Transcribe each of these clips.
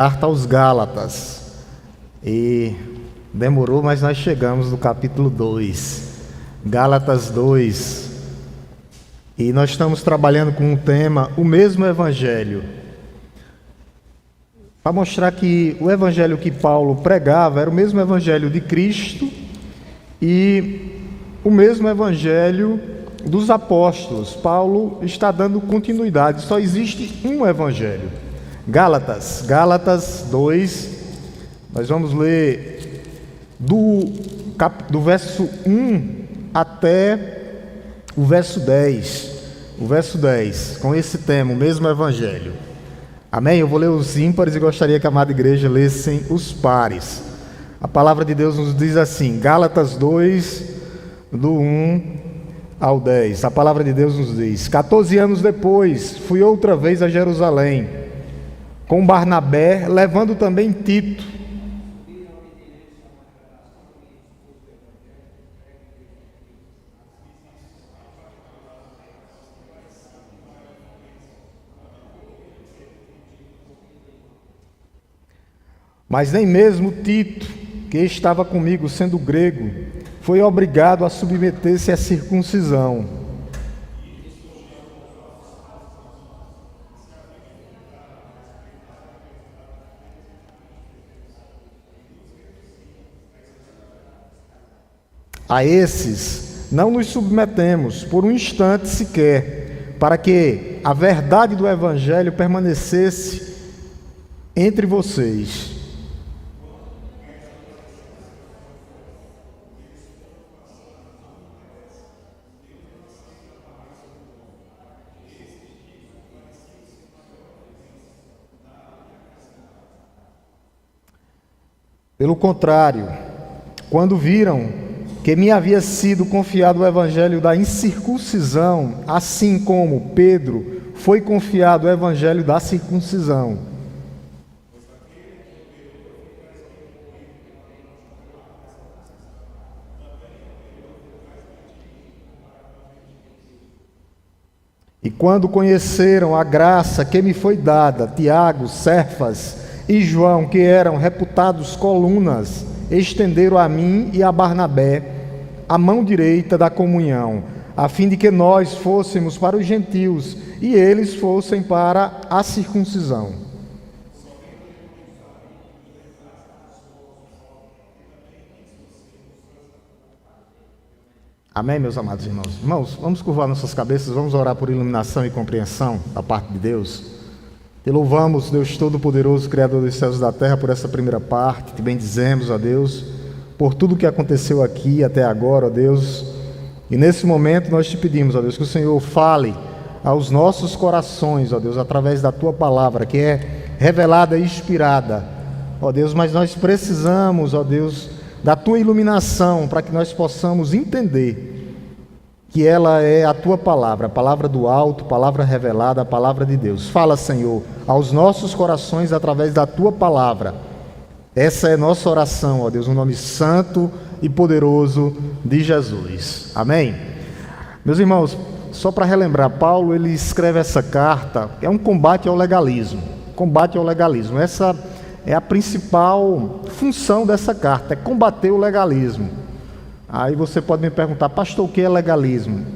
Carta aos Gálatas. E demorou, mas nós chegamos no capítulo 2. Gálatas 2. E nós estamos trabalhando com um tema, o mesmo Evangelho. Para mostrar que o Evangelho que Paulo pregava era o mesmo Evangelho de Cristo e o mesmo Evangelho dos apóstolos. Paulo está dando continuidade, só existe um Evangelho. Gálatas 2, nós vamos ler do verso 1 até o verso 10. O verso 10, com esse tema, o mesmo Evangelho. Amém? Eu vou ler os ímpares e gostaria que a amada igreja lessem os pares. A palavra de Deus nos diz assim, Gálatas 2, do 1 ao 10. A palavra de Deus nos diz: 14 anos depois, fui outra vez a Jerusalém, com Barnabé, levando também Tito. Mas nem mesmo Tito, que estava comigo, sendo grego, foi obrigado a submeter-se à circuncisão. A esses não nos submetemos por um instante sequer, para que a verdade do Evangelho permanecesse entre vocês. Pelo contrário, quando viram que me havia sido confiado o evangelho da incircuncisão, assim como Pedro foi confiado o evangelho da circuncisão. E quando conheceram a graça que me foi dada, Tiago, Cefas e João, que eram reputados colunas, estenderam a mim e a Barnabé a mão direita da comunhão, a fim de que nós fôssemos para os gentios e eles fossem para a circuncisão. Amém, meus amados irmãos? Irmãos, vamos curvar nossas cabeças, vamos orar por iluminação e compreensão da parte de Deus. Te louvamos, Deus Todo-Poderoso, Criador dos céus e da terra, por essa primeira parte. Te bendizemos, ó Deus, por tudo que aconteceu aqui até agora, ó Deus. E nesse momento nós te pedimos, ó Deus, que o Senhor fale aos nossos corações, ó Deus, através da Tua palavra, que é revelada e inspirada, ó Deus. Mas nós precisamos, ó Deus, da Tua iluminação, para que nós possamos entender que ela é a Tua palavra, a palavra do alto, palavra revelada, a palavra de Deus. Fala, Senhor, aos nossos corações através da Tua palavra. Essa é nossa oração, ó Deus, no nome santo e poderoso de Jesus. Amém? Meus irmãos, só para relembrar, Paulo, ele escreve essa carta, é um combate ao legalismo. Combate ao legalismo. Essa é a principal função dessa carta, é combater o legalismo. Aí você pode me perguntar, pastor, o que é legalismo?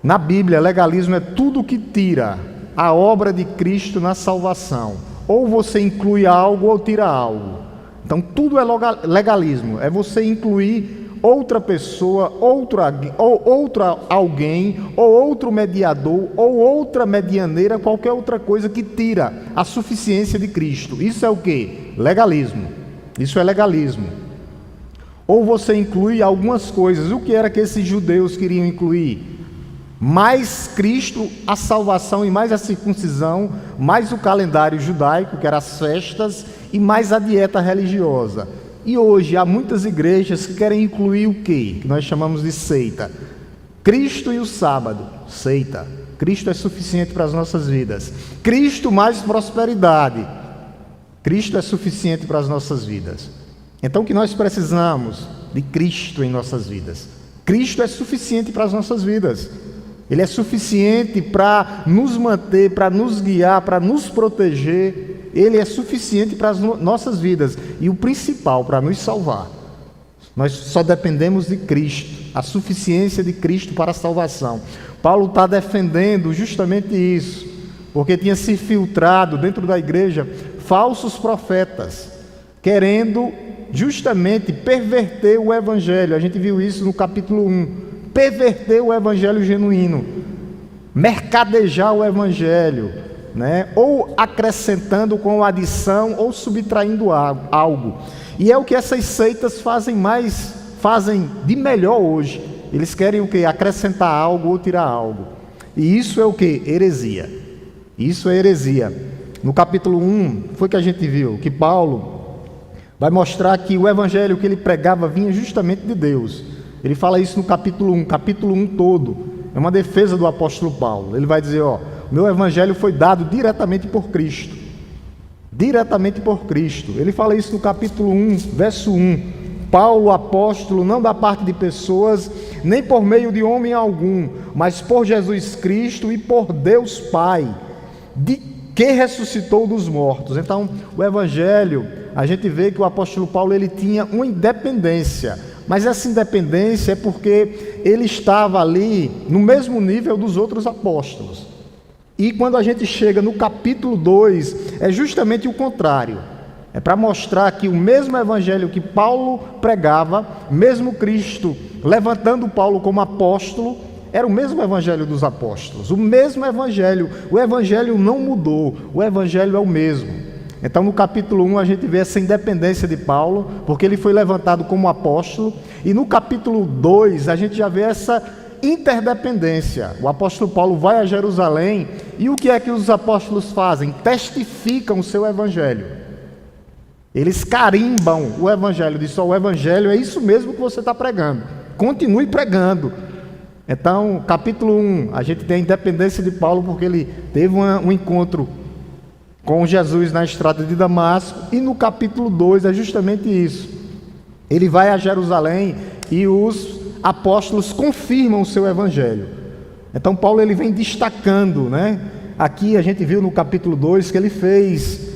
Na Bíblia, legalismo é tudo que tira a obra de Cristo na salvação. Ou você inclui algo ou tira algo. Então tudo é legalismo, é você incluir outra pessoa, outro alguém, ou outro mediador, ou outra medianeira, qualquer outra coisa que tira a suficiência de Cristo. Isso é o quê? Legalismo. Isso é legalismo. Ou você inclui algumas coisas. O que era que esses judeus queriam incluir? Mais Cristo, a salvação e mais a circuncisão, mais o calendário judaico, que eram as festas, e mais a dieta religiosa. E hoje há muitas igrejas que querem incluir o quê? Que nós chamamos de seita. Cristo e o sábado. Seita. Cristo é suficiente para as nossas vidas. Cristo mais prosperidade. Cristo é suficiente para as nossas vidas. Então o que nós precisamos? De Cristo em nossas vidas. Cristo é suficiente para as nossas vidas. Ele é suficiente para nos manter, para nos guiar, para nos proteger. Ele é suficiente para as nossas vidas e o principal, para nos salvar. Nós só dependemos de Cristo, a suficiência de Cristo para a salvação. Paulo está defendendo justamente isso, porque tinha se filtrado dentro da igreja falsos profetas, querendo justamente perverter o evangelho. A gente viu isso no capítulo 1, perverter o evangelho genuíno, mercadejar o evangelho, né? Ou acrescentando com adição ou subtraindo algo. E é o que essas seitas fazem de melhor hoje. Eles querem o quê? Acrescentar algo ou tirar algo. E isso é o quê? Heresia. Isso é heresia. No capítulo 1, foi que a gente viu que Paulo vai mostrar que o evangelho que ele pregava vinha justamente de Deus. Ele fala isso no capítulo 1 todo. É uma defesa do apóstolo Paulo. Ele vai dizer, meu evangelho foi dado diretamente por Cristo. Diretamente por Cristo. Ele fala isso no capítulo 1, verso 1. Paulo, apóstolo, não da parte de pessoas, nem por meio de homem algum, mas por Jesus Cristo e por Deus Pai, de que ressuscitou dos mortos. Então, o evangelho, a gente vê que o apóstolo Paulo ele tinha uma independência, mas essa independência é porque ele estava ali no mesmo nível dos outros apóstolos. E quando a gente chega no capítulo 2, é justamente o contrário. É para mostrar que o mesmo evangelho que Paulo pregava, mesmo Cristo levantando Paulo como apóstolo, era o mesmo evangelho dos apóstolos, o mesmo evangelho. O evangelho não mudou, o evangelho é o mesmo. Então no capítulo 1 a gente vê essa independência de Paulo, porque ele foi levantado como apóstolo, e no capítulo 2 a gente já vê essa interdependência. O apóstolo Paulo vai a Jerusalém, e o que é que os apóstolos fazem? Testificam o seu evangelho. Eles carimbam o evangelho, dizem, o evangelho é isso mesmo que você está pregando, continue pregando. Então, capítulo 1, a gente tem a independência de Paulo, porque ele teve um encontro com Jesus na estrada de Damasco, e no capítulo 2 é justamente isso. Ele vai a Jerusalém e os apóstolos confirmam o seu evangelho. Então Paulo ele vem destacando, né? Aqui a gente viu no capítulo 2 que ele fez,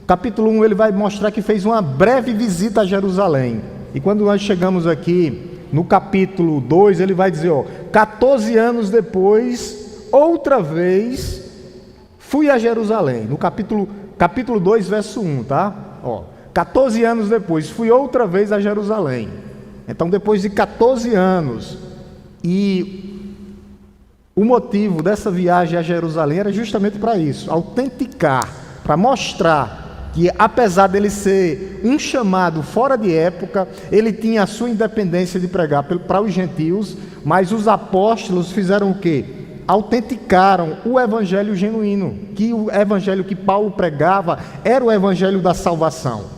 capítulo 1 ele vai mostrar que fez uma breve visita a Jerusalém, e quando nós chegamos aqui no capítulo 2 ele vai dizer, 14 anos depois, outra vez fui a Jerusalém, no capítulo 2 verso 1, tá? 14 anos depois, fui outra vez a Jerusalém. Então depois de 14 anos, e o motivo dessa viagem a Jerusalém era justamente para isso, autenticar, para mostrar que apesar dele ser um chamado fora de época, ele tinha a sua independência de pregar para os gentios, mas os apóstolos fizeram o quê? Autenticaram o evangelho genuíno, que o evangelho que Paulo pregava era o evangelho da salvação.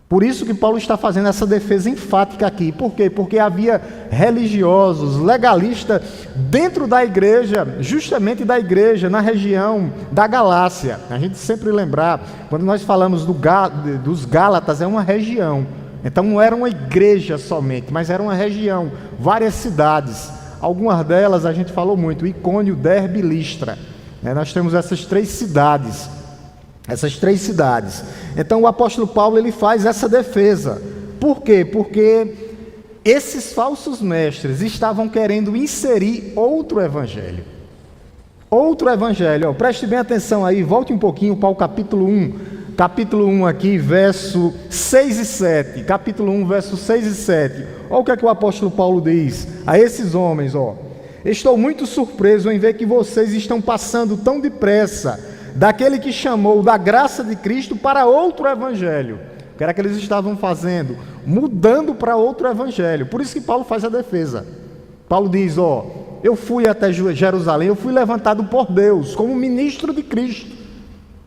Por isso que Paulo está fazendo essa defesa enfática aqui. Por quê? Porque havia religiosos, legalistas dentro da igreja, justamente da igreja, na região da Galácia. A gente sempre lembrar, quando nós falamos dos Gálatas, é uma região. Então não era uma igreja somente, mas era uma região, várias cidades. Algumas delas a gente falou muito, Icônio, Derbe e Listra. Nós temos essas três cidades. Então o apóstolo Paulo ele faz essa defesa. Por quê? Porque esses falsos mestres estavam querendo inserir outro evangelho. Preste bem atenção aí, volte um pouquinho para o capítulo 1. Capítulo 1 aqui, verso 6 e 7. Capítulo 1, verso 6 e 7. Olha o que é que o apóstolo Paulo diz a esses homens, Estou muito surpreso em ver que vocês estão passando tão depressa daquele que chamou da graça de Cristo para outro evangelho. O que era que eles estavam fazendo? Mudando para outro evangelho. Por isso que Paulo faz a defesa. Paulo diz, eu fui até Jerusalém, eu fui levantado por Deus como ministro de Cristo,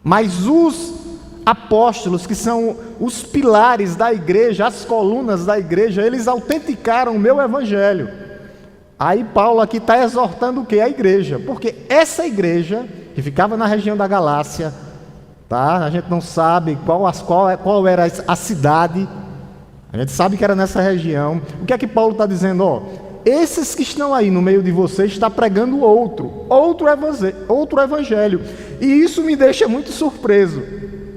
mas os apóstolos, que são os pilares da igreja, as colunas da igreja, eles autenticaram o meu evangelho. Aí Paulo aqui está exortando o quê? A igreja, porque essa igreja que ficava na região da Galácia, tá? A gente não sabe qual era a cidade, a gente sabe que era nessa região. O que é que Paulo está dizendo? Esses que estão aí no meio de vocês estão pregando outro evangelho, e isso me deixa muito surpreso.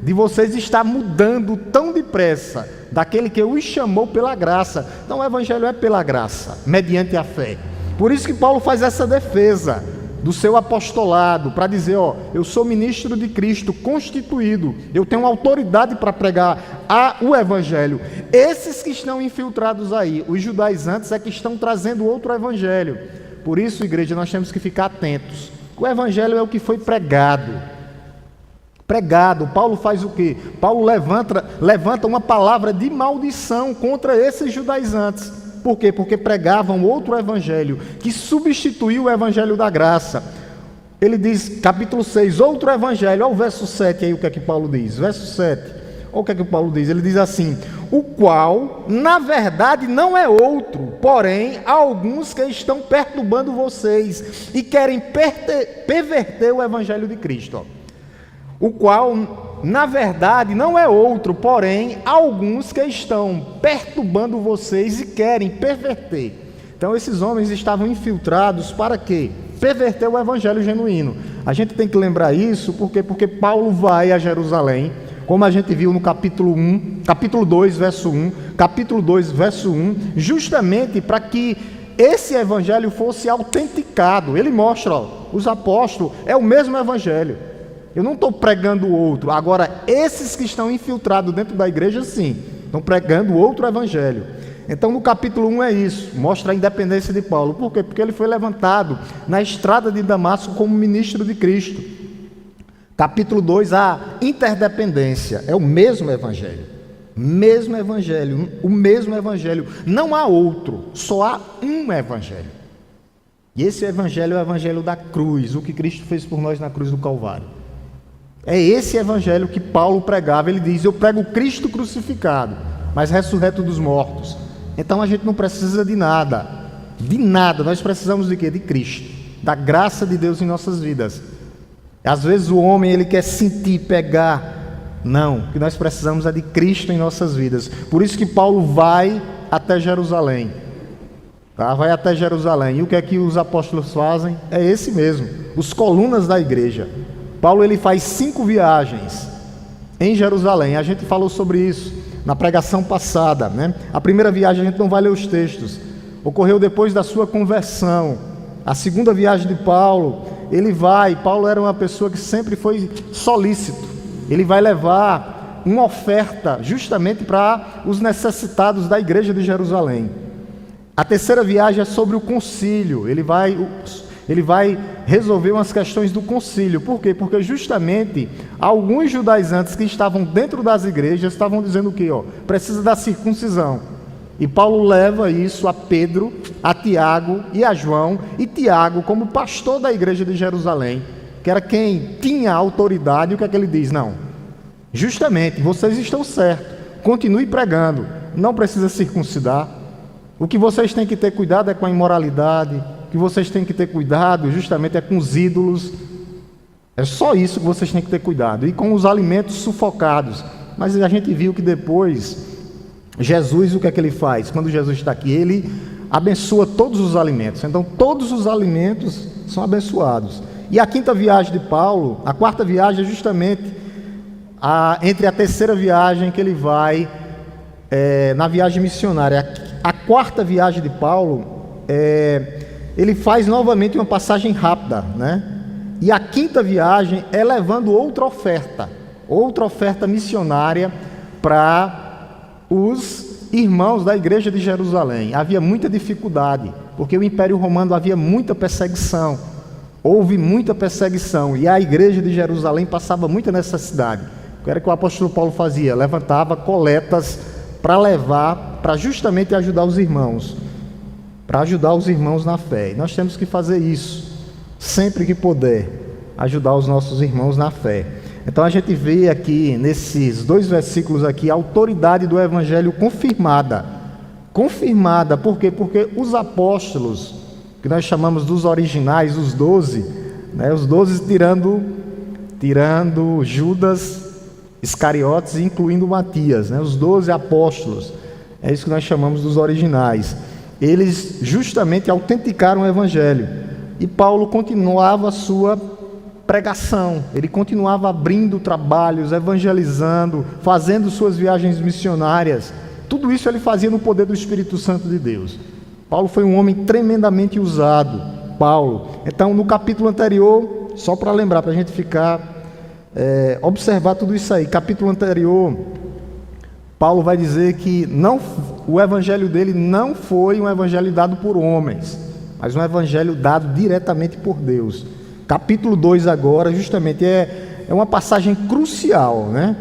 de vocês estar mudando tão depressa daquele que os chamou pela graça. Então o evangelho é pela graça, mediante a fé. Por isso que Paulo faz essa defesa do seu apostolado, para dizer, eu sou ministro de Cristo, constituído, eu tenho autoridade para pregar o evangelho. Esses que estão infiltrados aí, os judaizantes, é que estão trazendo outro evangelho. Por isso, igreja, nós temos que ficar atentos. O evangelho é o que foi pregado. Paulo faz o quê? Paulo levanta uma palavra de maldição contra esses judaizantes. Por quê? Porque pregavam outro evangelho, que substituiu o evangelho da graça. Ele diz, capítulo 6, outro evangelho. Olha o verso 7 aí, o que é que Paulo diz. Verso 7, olha o que é que Paulo diz. Ele diz assim, o qual, na verdade, não é outro, porém, há alguns que estão perturbando vocês e querem perverter o evangelho de Cristo. O qual, na verdade, não é outro, porém, alguns que estão perturbando vocês e querem perverter. Então, esses homens estavam infiltrados para quê? Perverter o evangelho genuíno. A gente tem que lembrar isso, porque Paulo vai a Jerusalém, como a gente viu no capítulo 2, verso 1, capítulo 2, verso 1, justamente para que esse evangelho fosse autenticado. Ele mostra, os apóstolos, é o mesmo evangelho. Eu não estou pregando outro. Agora, esses que estão infiltrados dentro da igreja, sim, estão pregando outro evangelho. Então, no capítulo 1 é isso, mostra a independência de Paulo. Por quê? Porque ele foi levantado na estrada de Damasco como ministro de Cristo. Capítulo 2, a interdependência. É o mesmo evangelho. O mesmo evangelho. Não há outro, só há um evangelho. E esse evangelho é o evangelho da cruz, o que Cristo fez por nós na cruz do Calvário. É esse evangelho que Paulo pregava. Ele diz, eu prego Cristo crucificado, mas ressurreto dos mortos. Então a gente não precisa de nada, nós precisamos de quê? De Cristo, da graça de Deus em nossas vidas. Às vezes o homem, ele quer sentir, pegar. Não, o que nós precisamos é de Cristo em nossas vidas. Por isso que Paulo vai até Jerusalém. Vai até Jerusalém. E o que é que os apóstolos fazem? É esse mesmo, os colunas da igreja. Paulo, ele faz 5 viagens em Jerusalém. A gente falou sobre isso na pregação passada, né? A primeira viagem a gente não vai ler os textos. Ocorreu depois da sua conversão. A segunda viagem de Paulo, Paulo era uma pessoa que sempre foi solícito. Ele vai levar uma oferta justamente para os necessitados da igreja de Jerusalém. A terceira viagem é sobre o concílio. Ele vai resolver umas questões do concílio. Por quê? Porque justamente alguns judaizantes que estavam dentro das igrejas estavam dizendo o quê? Precisa da circuncisão. E Paulo leva isso a Pedro, a Tiago e a João. E Tiago, como pastor da igreja de Jerusalém, que era quem tinha autoridade, o que é que ele diz? Não, justamente, vocês estão certos, continue pregando, não precisa circuncidar. O que vocês têm que ter cuidado é com a imoralidade. O que vocês têm que ter cuidado justamente é com os ídolos. É só isso que vocês têm que ter cuidado. E com os alimentos sufocados. Mas a gente viu que depois, Jesus, o que é que ele faz? Quando Jesus está aqui, ele abençoa todos os alimentos. Então, todos os alimentos são abençoados. E a quinta viagem de Paulo, a quarta viagem é justamente entre a terceira viagem que ele vai, na viagem missionária. A quarta viagem de Paulo ele faz novamente uma passagem rápida, né? E a quinta viagem é levando outra oferta missionária para os irmãos da igreja de Jerusalém. Havia muita dificuldade, porque o Império Romano havia muita perseguição, houve muita perseguição, e a igreja de Jerusalém passava muita necessidade. O que era que o apóstolo Paulo fazia? Levantava coletas para levar, para justamente ajudar os irmãos. Para ajudar os irmãos na fé. E nós temos que fazer isso, sempre que puder, ajudar os nossos irmãos na fé. Então a gente vê aqui, nesses 2 versículos aqui, a autoridade do Evangelho confirmada. Confirmada, por quê? Porque os apóstolos, que nós chamamos dos originais, os 12, né, os 12 tirando Judas Iscariotes, incluindo Matias, né, os 12 apóstolos, é isso que nós chamamos dos originais. Eles justamente autenticaram o Evangelho. E Paulo continuava a sua pregação, ele continuava abrindo trabalhos, evangelizando, fazendo suas viagens missionárias. Tudo isso ele fazia no poder do Espírito Santo de Deus. Paulo foi um homem tremendamente usado. Então, no capítulo anterior, só para lembrar, para a gente observar tudo isso aí. Capítulo anterior, Paulo vai dizer que o evangelho dele não foi um evangelho dado por homens, mas um evangelho dado diretamente por Deus. Capítulo 2 agora, justamente, é uma passagem crucial, né?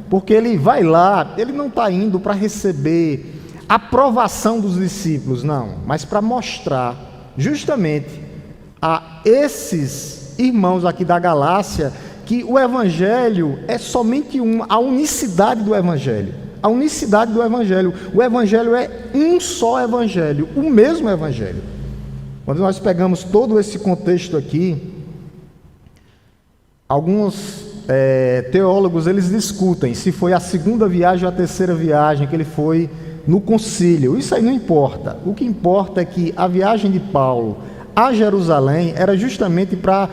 Porque ele vai lá, ele não está indo para receber aprovação dos discípulos, não, mas para mostrar justamente a esses irmãos aqui da Galácia que o evangelho é somente a unicidade do evangelho. A unicidade do evangelho. O evangelho é um só evangelho, o mesmo evangelho. Quando nós pegamos todo esse contexto aqui, alguns teólogos eles discutem se foi a segunda viagem ou a terceira viagem que ele foi no concílio. Isso aí não importa. O que importa é que a viagem de Paulo a Jerusalém era justamente para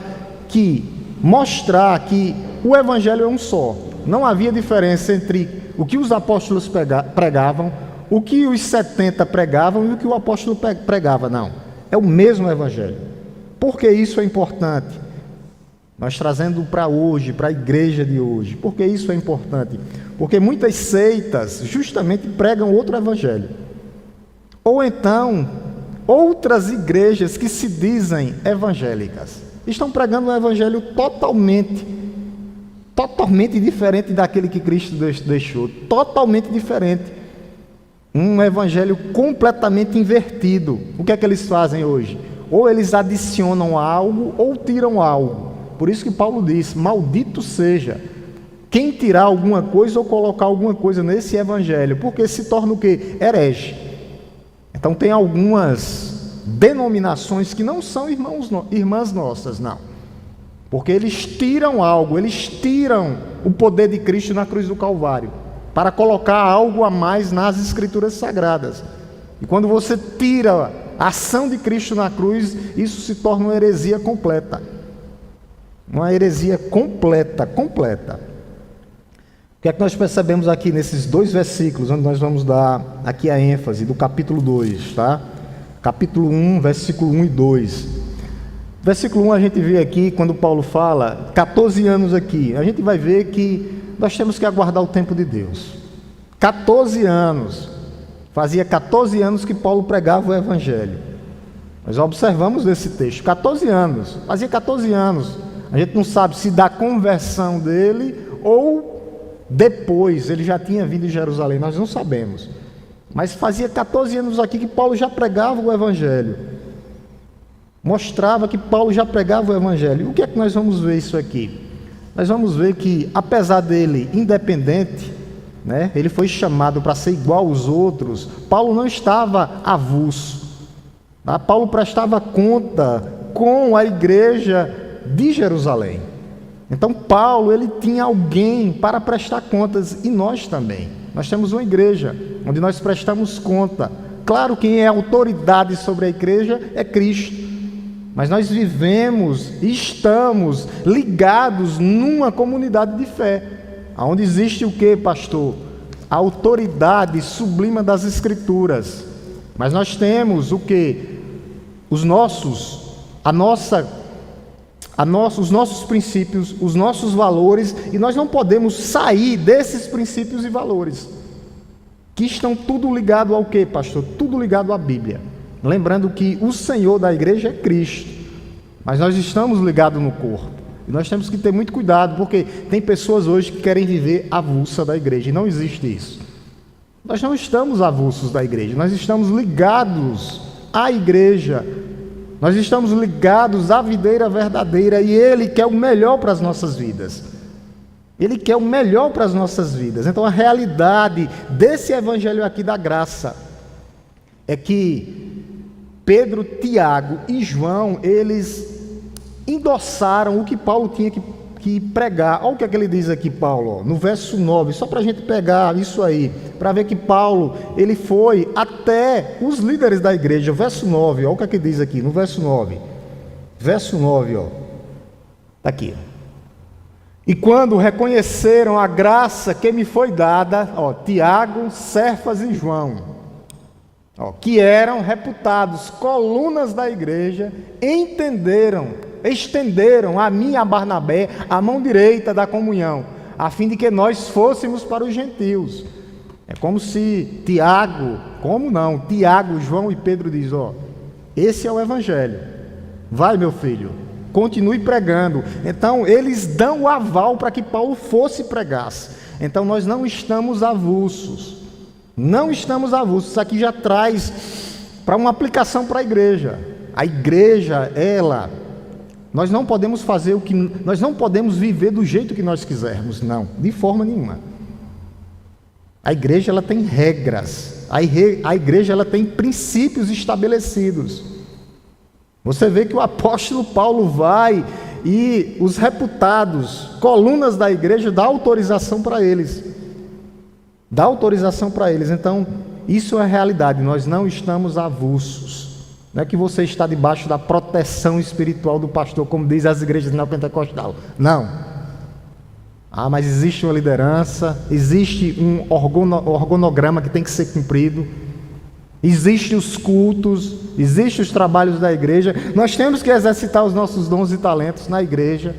mostrar que o evangelho é um só. Não havia diferença entre o que os apóstolos pregavam, o que os 70 pregavam e o que o apóstolo pregava. Não, é o mesmo evangelho. Por que isso é importante? Nós trazendo para hoje, para a igreja de hoje. Por que isso é importante? Porque muitas seitas justamente pregam outro evangelho. Ou então, outras igrejas que se dizem evangélicas estão pregando um evangelho totalmente diferente daquele que Cristo deixou. Totalmente diferente. Um evangelho completamente invertido. O que é que eles fazem hoje? Ou eles adicionam algo ou tiram algo. Por isso que Paulo diz, maldito seja quem tirar alguma coisa ou colocar alguma coisa nesse evangelho, porque se torna o quê? Herege. Então tem algumas denominações que não são irmãs nossas, não. Porque eles tiram algo, eles tiram o poder de Cristo na cruz do Calvário, para colocar algo a mais nas Escrituras Sagradas. E quando você tira a ação de Cristo na cruz, isso se torna uma heresia completa. Uma heresia completa. O que é que nós percebemos aqui nesses 2 versículos, onde nós vamos dar aqui a ênfase, do capítulo 2, tá? Capítulo 1, versículo 1 e 2. Versículo 1 a gente vê aqui, quando Paulo fala, 14 anos aqui, a gente vai ver que nós temos que aguardar o tempo de Deus. 14 anos. Fazia 14 anos que Paulo pregava o evangelho. Nós observamos nesse texto, 14 anos. Fazia 14 anos. A gente não sabe se da conversão dele ou depois ele já tinha vindo em Jerusalém, nós não sabemos. Mas fazia 14 anos aqui que Paulo já pregava o evangelho. Mostrava que Paulo já pregava o evangelho. E o que é que nós vamos ver isso aqui? Nós vamos ver que, apesar dele independente, né, ele foi chamado para ser igual aos outros, Paulo não estava avulso. Tá? Paulo prestava conta com a igreja de Jerusalém. Então Paulo, ele tinha alguém para prestar contas, e nós também. Nós temos uma igreja onde nós prestamos conta. Claro, quem é autoridade sobre a igreja é Cristo, mas nós vivemos e estamos ligados numa comunidade de fé, onde existe o que, pastor? A autoridade sublima das Escrituras. Mas nós temos o que? Os nossos princípios, os nossos valores, e nós não podemos sair desses princípios e valores, que estão tudo ligado ao que, pastor? Tudo ligado à Bíblia. Lembrando que o Senhor da igreja é Cristo, mas nós estamos ligados no corpo, e nós temos que ter muito cuidado, porque tem pessoas hoje que querem viver avulsa da igreja, e não existe isso. Nós não estamos avulsos da igreja, nós estamos ligados à igreja, nós estamos ligados à videira verdadeira, e Ele quer o melhor para as nossas vidas. Ele quer o melhor para as nossas vidas. Então a realidade desse evangelho aqui da graça é que Pedro, Tiago e João, eles endossaram o que Paulo tinha que pregar. Olha o que é que ele diz aqui, Paulo, no verso 9, só para a gente pegar isso aí, para ver que Paulo, ele foi até os líderes da igreja. Verso 9, olha o que é que diz aqui, no verso 9. Verso 9, ó. Está aqui. E quando reconheceram a graça que me foi dada, Tiago, Cefas e João, que eram reputados colunas da igreja, estenderam a mim e a Barnabé a mão direita da comunhão, a fim de que nós fôssemos para os gentios. É como se Tiago, João e Pedro diz, esse é o evangelho. Vai, meu filho, continue pregando. Então, eles dão o aval para que Paulo fosse pregasse. Então, nós não estamos avulsos. Não estamos avulsos. Isso aqui já traz para uma aplicação para a igreja. A igreja, nós não podemos fazer nós não podemos viver do jeito que nós quisermos. Não, de forma nenhuma. A igreja, ela tem regras. A igreja, ela tem princípios estabelecidos. Você vê que o apóstolo Paulo vai e os reputados, colunas da igreja, dá autorização para eles. Então, isso é realidade. Nós não estamos avulsos. Não é que você está debaixo da proteção espiritual do pastor, como diz as igrejas neopentecostais. Não. Mas existe uma liderança, existe um organograma que tem que ser cumprido, existem os cultos, existem os trabalhos da igreja. Nós temos que exercitar os nossos dons e talentos na igreja.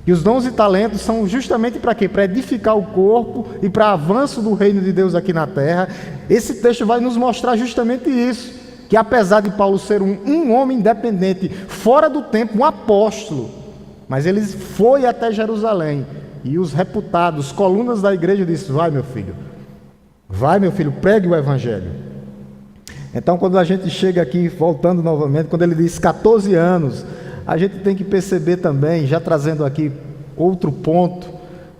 E os dons e talentos são justamente para quê? Para edificar o corpo e para avanço do reino de Deus aqui na terra. Esse texto vai nos mostrar justamente isso, que apesar de Paulo ser um homem independente, fora do tempo, um apóstolo, mas ele foi até Jerusalém. E os reputados, colunas da igreja, disseram, vai meu filho, pregue o evangelho. Então, quando a gente chega aqui, voltando novamente, quando ele diz 14 anos, a gente tem que perceber também, já trazendo aqui outro ponto,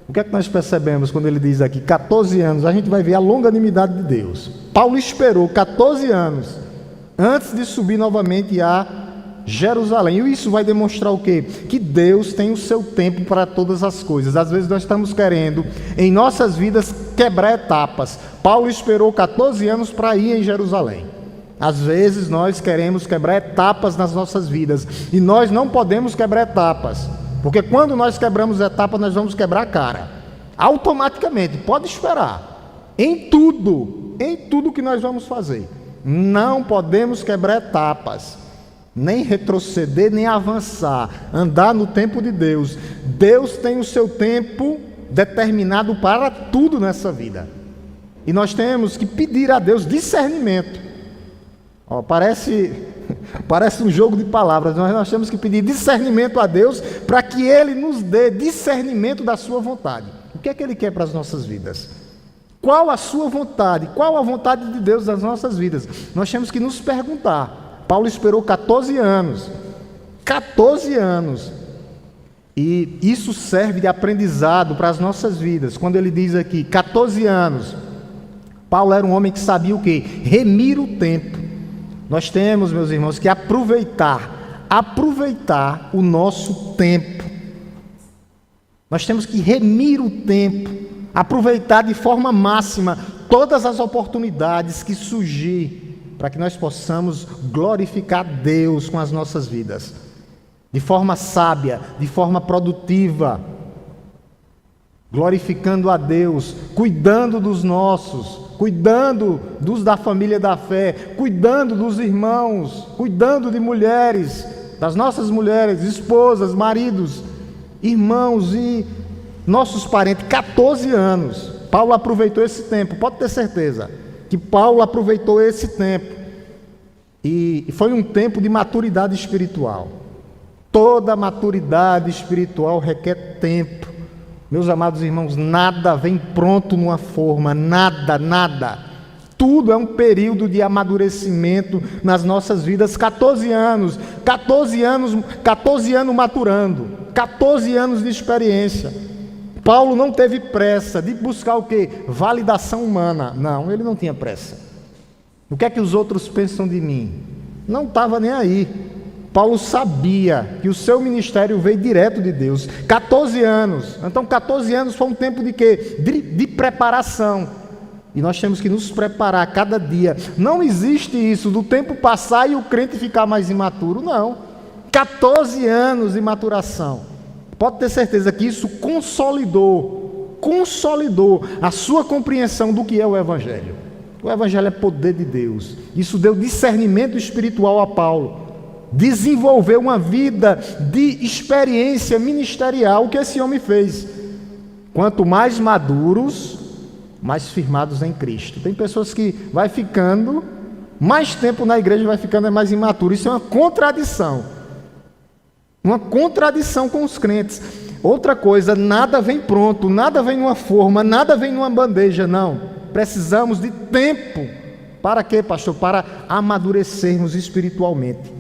o que é que nós percebemos quando ele diz aqui 14 anos? A gente vai ver a longanimidade de Deus. Paulo esperou 14 anos antes de subir novamente a Jerusalém. E isso vai demonstrar o quê? Que Deus tem o seu tempo para todas as coisas. Às vezes nós estamos querendo, em nossas vidas, quebrar etapas. Paulo esperou 14 anos para ir em Jerusalém. Às vezes nós queremos quebrar etapas nas nossas vidas. E nós não podemos quebrar etapas. Porque quando nós quebramos etapas, nós vamos quebrar a cara. Automaticamente, pode esperar. Em tudo que nós vamos fazer. Não podemos quebrar etapas. Nem retroceder, nem avançar, andar no tempo de Deus. Deus tem o seu tempo determinado para tudo nessa vida. E nós temos que pedir a Deus discernimento. Parece um jogo de palavras, mas nós temos que pedir discernimento a Deus para que Ele nos dê discernimento da sua vontade. O que é que Ele quer para as nossas vidas? Qual a sua vontade? Qual a vontade de Deus nas nossas vidas? Nós temos que nos perguntar. Paulo esperou 14 anos. 14 anos. E isso serve de aprendizado para as nossas vidas. Quando ele diz aqui, 14 anos. Paulo era um homem que sabia o quê? Remir o tempo. Nós temos, meus irmãos, que aproveitar o nosso tempo. Nós temos que remir o tempo. Aproveitar de forma máxima todas as oportunidades que surgir, para que nós possamos glorificar Deus com as nossas vidas, de forma sábia, de forma produtiva, glorificando a Deus, cuidando dos nossos, cuidando dos da família da fé, cuidando dos irmãos, cuidando de mulheres, das nossas mulheres, esposas, maridos, irmãos e nossos parentes. 14 anos, Paulo aproveitou esse tempo, pode ter certeza que Paulo aproveitou esse tempo, e foi um tempo de maturidade espiritual. Toda maturidade espiritual requer tempo. Meus amados irmãos, nada vem pronto numa forma, nada. Tudo é um período de amadurecimento nas nossas vidas. 14 anos maturando, 14 anos de experiência. Paulo não teve pressa de buscar o quê? Validação humana. Não, ele não tinha pressa. O que é que os outros pensam de mim? Não estava nem aí. Paulo sabia que o seu ministério veio direto de Deus. 14 anos. Então 14 anos foi um tempo de quê? De preparação. E nós temos que nos preparar cada dia. Não existe isso do tempo passar e o crente ficar mais imaturo. Não. 14 anos de maturação. Pode ter certeza que isso consolidou a sua compreensão do que é o Evangelho. O Evangelho é poder de Deus. Isso deu discernimento espiritual a Paulo. Desenvolveu uma vida de experiência ministerial que esse homem fez. Quanto mais maduros, mais firmados em Cristo. Tem pessoas que vai ficando mais tempo na igreja, vai ficando mais imaturo. Isso é uma contradição. Uma contradição com os crentes. Outra coisa, nada vem pronto, nada vem numa forma, nada vem numa bandeja, não. Precisamos de tempo. Para quê, pastor? Para amadurecermos espiritualmente.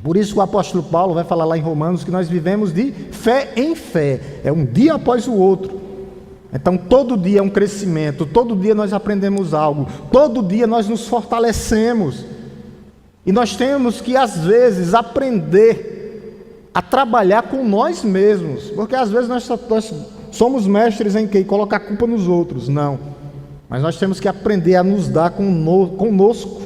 Por isso o apóstolo Paulo vai falar lá em Romanos que nós vivemos de fé em fé. É um dia após o outro. Então todo dia é um crescimento, todo dia nós aprendemos algo, todo dia nós nos fortalecemos. E nós temos que às vezes aprender a trabalhar com nós mesmos, porque às vezes nós somos mestres em quê? Colocar a culpa nos outros. Não, mas nós temos que aprender a nos dar conosco,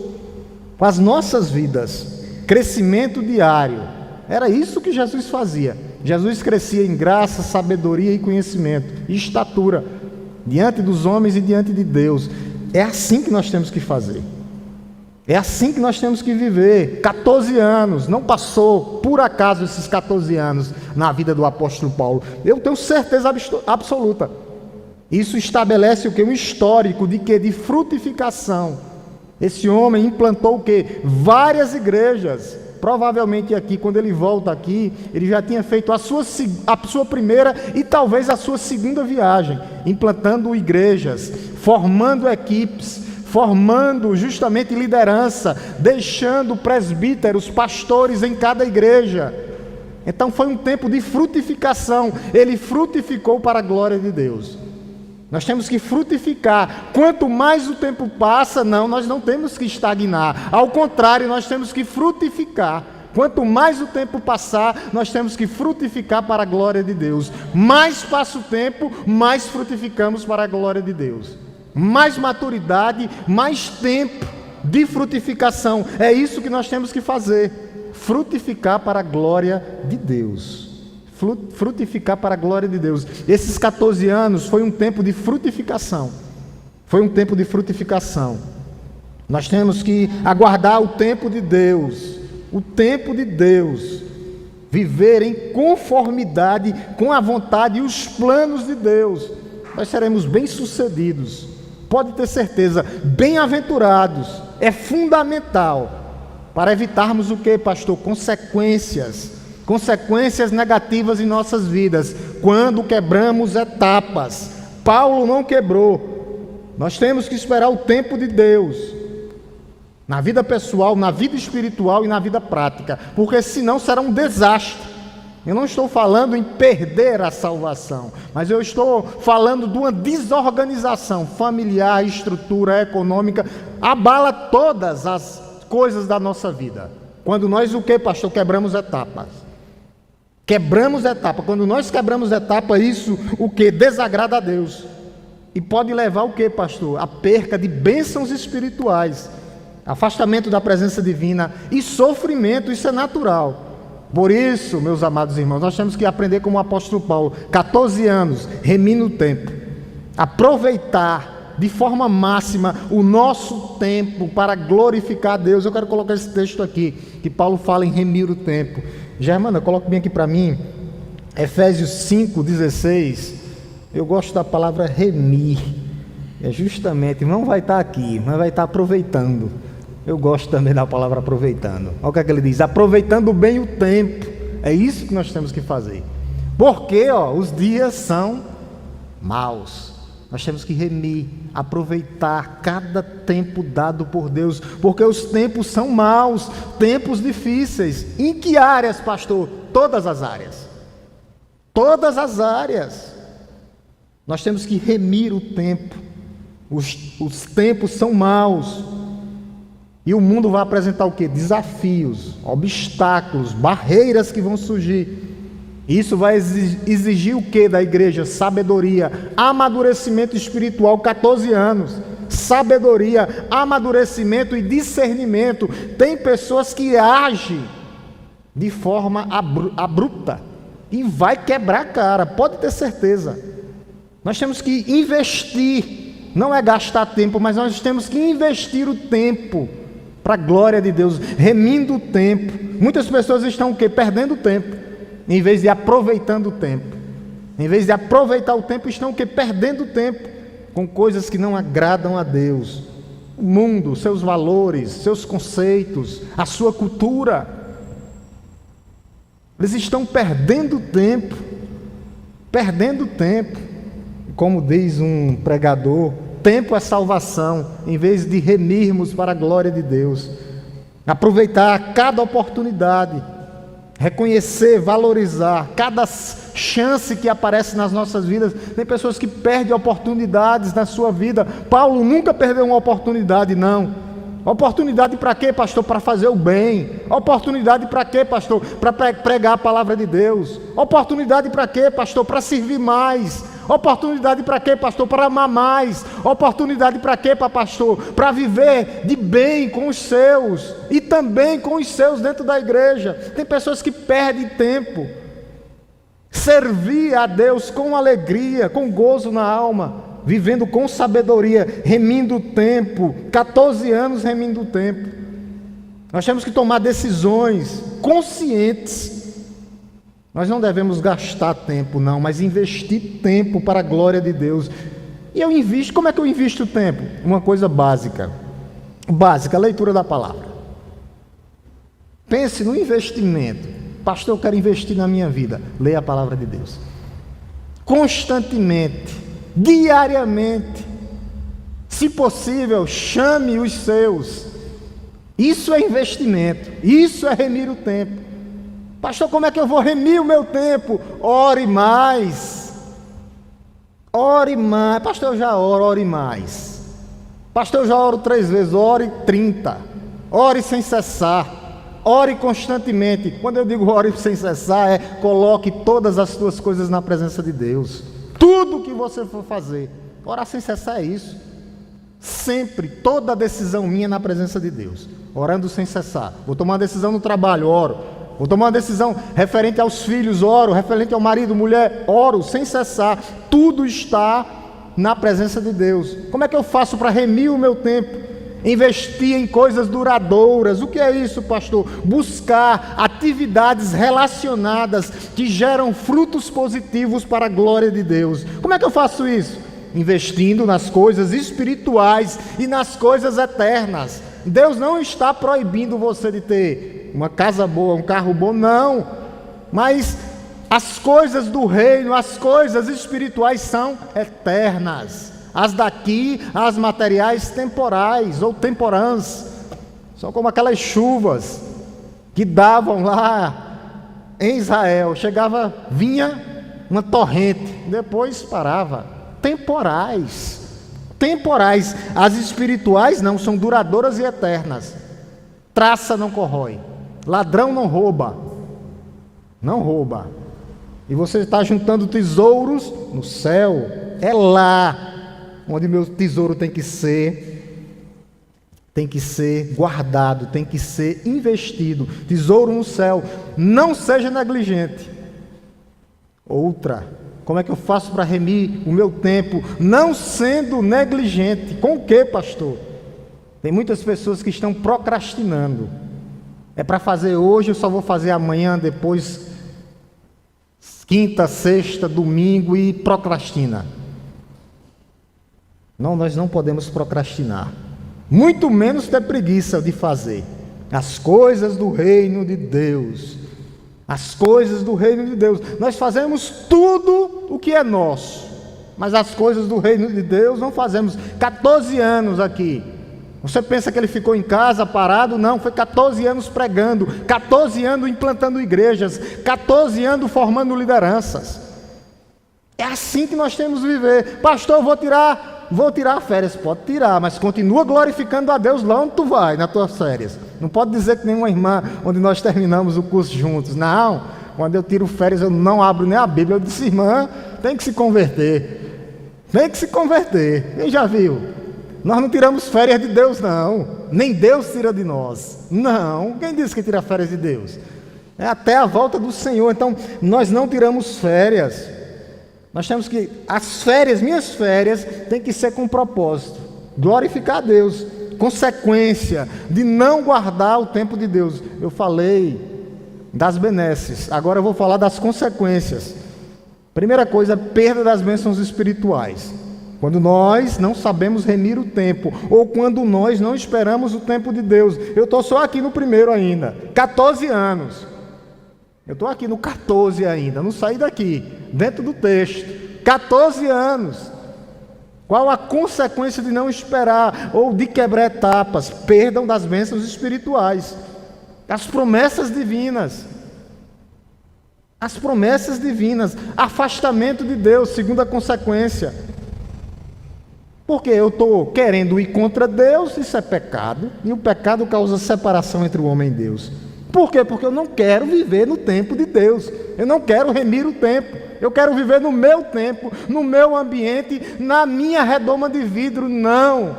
com as nossas vidas, crescimento diário. Era isso que Jesus fazia. Jesus crescia em graça, sabedoria e conhecimento, e estatura, diante dos homens e diante de Deus. É assim que nós temos que fazer. É assim que nós temos que viver. 14 anos, não passou por acaso esses 14 anos na vida do apóstolo Paulo. Eu tenho certeza absoluta. Isso estabelece o quê? Um histórico de quê? De frutificação. Esse homem implantou o quê? Várias igrejas. Provavelmente aqui, quando ele volta aqui, ele já tinha feito a sua primeira e talvez a sua segunda viagem, implantando igrejas, formando equipes, formando justamente liderança, deixando presbíteros, pastores em cada igreja. Então foi um tempo de frutificação. Ele frutificou para a glória de Deus. Nós temos que frutificar. Quanto mais o tempo passa, nós não temos que estagnar. Ao contrário, nós temos que frutificar. Quanto mais o tempo passar, nós temos que frutificar para a glória de Deus. Mais passa o tempo, mais frutificamos para a glória de Deus. Mais maturidade, mais tempo de frutificação. É isso que nós temos que fazer. Frutificar para a glória de Deus. Frutificar para a glória de Deus. Esses 14 anos foi um tempo de frutificação. Foi um tempo de frutificação. Nós temos que aguardar o tempo de Deus. O tempo de Deus. Viver em conformidade com a vontade e os planos de Deus. Nós seremos bem-sucedidos. Pode ter certeza, bem-aventurados. É fundamental para evitarmos o que, pastor? Consequências negativas em nossas vidas, quando quebramos etapas. Paulo não quebrou. Nós temos que esperar o tempo de Deus, na vida pessoal, na vida espiritual e na vida prática, porque senão será um desastre. Eu não estou falando em perder a salvação, mas eu estou falando de uma desorganização familiar, estrutura econômica, abala todas as coisas da nossa vida. Quando nós o que, pastor? Quebramos etapas. Quebramos etapa. Quando nós quebramos etapa, isso o que? Desagrada a Deus. E pode levar o que, pastor? A perca de bênçãos espirituais, afastamento da presença divina e sofrimento. Isso é natural. Por isso, meus amados irmãos, nós temos que aprender como o apóstolo Paulo, 14 anos, remindo o tempo, aproveitar de forma máxima o nosso tempo para glorificar a Deus. Eu quero colocar esse texto aqui, que Paulo fala em remir o tempo. Germana, coloca bem aqui para mim, Efésios 5:16. Eu gosto da palavra remir. É justamente, não vai estar aqui, mas vai estar aproveitando. Eu gosto também da palavra aproveitando. Olha o que é que ele diz: aproveitando bem o tempo. É isso que nós temos que fazer. Porque os dias são maus. Nós temos que remir, aproveitar cada tempo dado por Deus, porque os tempos são maus, tempos difíceis. Em que áreas, pastor? Todas as áreas. Todas as áreas. Nós temos que remir o tempo. Os tempos são maus. E o mundo vai apresentar o quê? Desafios, obstáculos, barreiras que vão surgir. Isso vai exigir o quê da igreja? Sabedoria, amadurecimento espiritual, 14 anos. Sabedoria, amadurecimento e discernimento. Tem pessoas que agem de forma abrupta. E vai quebrar a cara, pode ter certeza. Nós temos que investir, não é gastar tempo, mas nós temos que investir o tempo para a glória de Deus, remindo o tempo. Muitas pessoas estão o quê? Perdendo tempo, em vez de aproveitando o tempo. Em vez de aproveitar o tempo, estão o quê? Perdendo tempo com coisas que não agradam a Deus. O mundo, seus valores, seus conceitos, a sua cultura. Eles estão perdendo tempo. Perdendo tempo. Como diz um pregador, tempo é salvação, em vez de remirmos para a glória de Deus. Aproveitar cada oportunidade, reconhecer, valorizar cada chance que aparece nas nossas vidas. Tem pessoas que perdem oportunidades na sua vida. Paulo nunca perdeu uma oportunidade, não. Oportunidade para quê, pastor? Para fazer o bem. Oportunidade para quê, pastor? Para pregar a palavra de Deus. Oportunidade para quê, pastor? Para servir mais. Oportunidade para quê, pastor? Para amar mais. Oportunidade para quê, pastor? Para viver de bem com os seus e também com os seus dentro da igreja. Tem pessoas que perdem tempo. Servir a Deus com alegria, com gozo na alma, vivendo com sabedoria, remindo o tempo. 14 anos remindo o tempo. Nós temos que tomar decisões conscientes. Nós não devemos gastar tempo, não, mas investir tempo para a glória de Deus. E eu invisto, como é que eu invisto o tempo? Uma coisa básica, a leitura da palavra. Pense no investimento. Pastor, eu quero investir na minha vida. Leia a palavra de Deus. Constantemente, diariamente. Se possível, chame os seus. Isso é investimento. Isso é remir o tempo. Pastor, como é que eu vou remir o meu tempo? Ore mais. Ore mais. Pastor, eu já oro, ore mais. Pastor, eu já oro 3 vezes, ore 30. Ore sem cessar. Ore constantemente. Quando eu digo ore sem cessar, coloque todas as suas coisas na presença de Deus. Tudo que você for fazer. Orar sem cessar é isso. Sempre, toda decisão minha na presença de Deus. Orando sem cessar. Vou tomar uma decisão no trabalho, oro. Vou tomar uma decisão referente aos filhos, oro. Referente ao marido, mulher, oro sem cessar. Tudo está na presença de Deus. Como é que eu faço para remir o meu tempo? Investir em coisas duradouras. O que é isso, pastor? Buscar atividades relacionadas que geram frutos positivos para a glória de Deus. Como é que eu faço isso? Investindo nas coisas espirituais e nas coisas eternas. Deus não está proibindo você de ter uma casa boa, um carro bom, não. Mas as coisas do reino, as coisas espirituais são eternas. As daqui, as materiais temporais ou temporãs. São como aquelas chuvas que davam lá em Israel. Vinha uma torrente, depois parava. Temporais. Temporais. As espirituais não, são duradouras e eternas. Traça não corrói. Ladrão não rouba. Não rouba. E você está juntando tesouros no céu. É lá onde meu tesouro tem que ser guardado, tem que ser investido. Tesouro no céu. Não seja negligente. Outra, como é que eu faço para remir o meu tempo? Não sendo negligente. Com o que, pastor? Tem muitas pessoas que estão procrastinando. É para fazer hoje, eu só vou fazer amanhã, depois, quinta, sexta, domingo, e procrastina. Não, nós não podemos procrastinar. Muito menos ter preguiça de fazer. As coisas do reino de Deus. As coisas do reino de Deus. Nós fazemos tudo o que é nosso. Mas as coisas do reino de Deus não fazemos. 14 anos aqui. Você pensa que ele ficou em casa parado? Não, foi 14 anos pregando. 14 anos implantando igrejas. 14 anos formando lideranças. É assim que nós temos que viver. Pastor, vou tirar férias. Pode tirar, mas continua glorificando a Deus lá onde tu vai, nas tuas férias. Não pode dizer que nenhuma irmã, onde nós terminamos o curso juntos. Não, quando eu tiro férias, eu não abro nem a Bíblia. Eu disse, irmã, tem que se converter. Tem que se converter. Quem já viu? Nós não tiramos férias de Deus, não. Nem Deus tira de nós. Não. Quem disse que tira férias de Deus? É até a volta do Senhor. Então, nós não tiramos férias. Nós temos que... As férias, minhas férias, tem que ser com propósito. Glorificar a Deus. Consequência de não guardar o tempo de Deus. Eu falei das benesses. Agora eu vou falar das consequências. Primeira coisa, perda das bênçãos espirituais. Quando nós não sabemos remir o tempo, ou quando nós não esperamos o tempo de Deus. Eu estou só aqui no primeiro ainda, 14 anos. Eu estou aqui no 14 ainda, não saí daqui, dentro do texto. 14 anos. Qual a consequência de não esperar, ou de quebrar etapas? Perdão das bênçãos espirituais. As promessas divinas. As promessas divinas. Afastamento de Deus, segunda consequência. Porque eu estou querendo ir contra Deus, isso é pecado, e o pecado causa separação entre o homem e Deus. Por quê? Porque eu não quero viver no tempo de Deus, eu não quero remir o tempo, eu quero viver no meu tempo, no meu ambiente, na minha redoma de vidro. Não,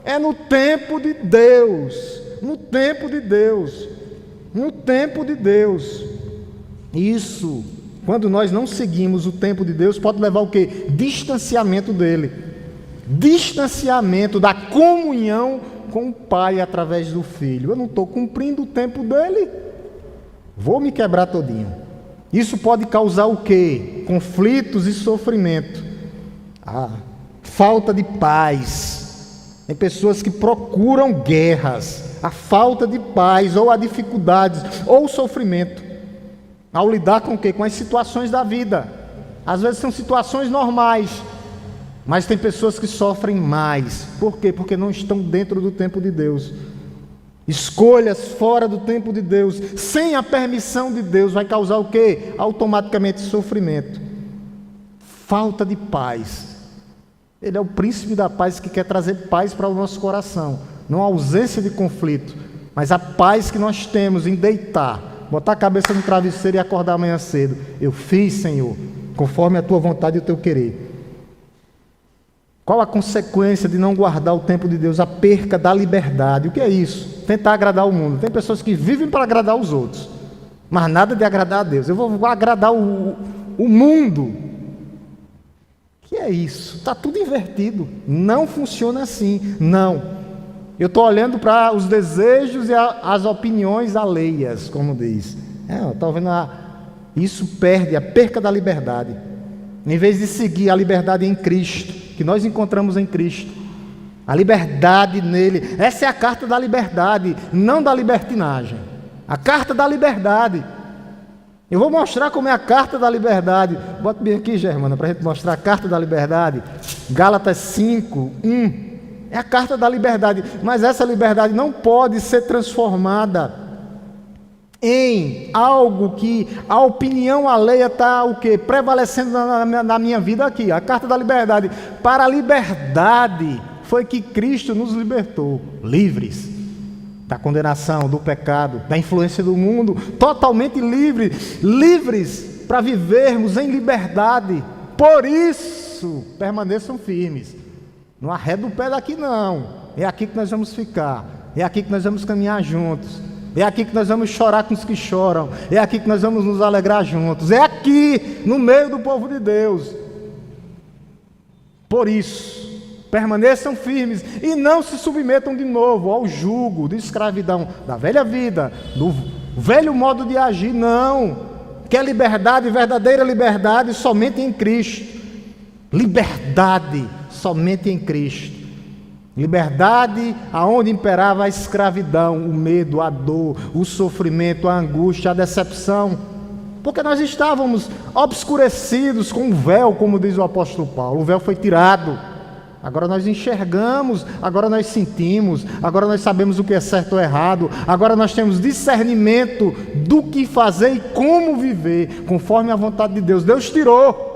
é no tempo de Deus, no tempo de Deus, no tempo de Deus. Isso, quando nós não seguimos o tempo de Deus, pode levar o quê? Distanciamento dele. Distanciamento da comunhão com o Pai através do Filho. Eu não estou cumprindo o tempo dele, vou me quebrar todinho. Isso pode causar o quê? Conflitos e sofrimento. Falta de paz. Tem pessoas que procuram guerras. A falta de paz, ou a dificuldades, ou o sofrimento, ao lidar com o quê? Com as situações da vida. Às vezes são situações normais, mas tem pessoas que sofrem mais. Por quê? Porque não estão dentro do tempo de Deus. Escolhas fora do tempo de Deus, sem a permissão de Deus, vai causar o quê? Automaticamente sofrimento. Falta de paz. Ele é o príncipe da paz que quer trazer paz para o nosso coração. Não a ausência de conflito, mas a paz que nós temos em deitar, botar a cabeça no travesseiro e acordar amanhã cedo. Eu fiz, Senhor, conforme a tua vontade e o teu querer. Qual a consequência de não guardar o tempo de Deus? A perca da liberdade. O que é isso? Tentar agradar o mundo. Tem pessoas que vivem para agradar os outros, mas nada de agradar a Deus. Eu vou agradar o mundo. Que é isso? Está tudo invertido. Não funciona assim. Não. Eu estou olhando para os desejos e as opiniões alheias, como diz. Estou vendo isso perde a perca da liberdade. Em vez de seguir a liberdade em Cristo, que nós encontramos em Cristo, a liberdade nele. Essa é a carta da liberdade, não da libertinagem. A carta da liberdade. Eu vou mostrar como é a carta da liberdade. Bota bem aqui, Germana, para a gente mostrar a carta da liberdade. Gálatas 5, 1. É a carta da liberdade. Mas essa liberdade não pode ser transformada em algo que a opinião alheia está o quê? Prevalecendo na minha vida aqui. A carta da liberdade. Para a liberdade foi que Cristo nos libertou, livres da condenação, do pecado, da influência do mundo, totalmente livres para vivermos em liberdade. Por isso, permaneçam firmes. Não arreda o pé daqui não. É aqui que nós vamos ficar. É aqui que nós vamos caminhar juntos. É aqui que nós vamos chorar com os que choram. É aqui que nós vamos nos alegrar juntos. É aqui, no meio do povo de Deus. Por isso, permaneçam firmes e não se submetam de novo ao jugo de escravidão da velha vida, do velho modo de agir. Não. Que é liberdade, verdadeira liberdade, somente em Cristo. Liberdade somente em Cristo. Liberdade aonde imperava a escravidão, o medo, a dor, o sofrimento, a angústia, a decepção. Porque nós estávamos obscurecidos com o véu, como diz o apóstolo Paulo. O véu foi tirado. Agora nós enxergamos, agora nós sentimos, agora nós sabemos o que é certo ou errado. Agora nós temos discernimento do que fazer e como viver, conforme a vontade de Deus. Deus tirou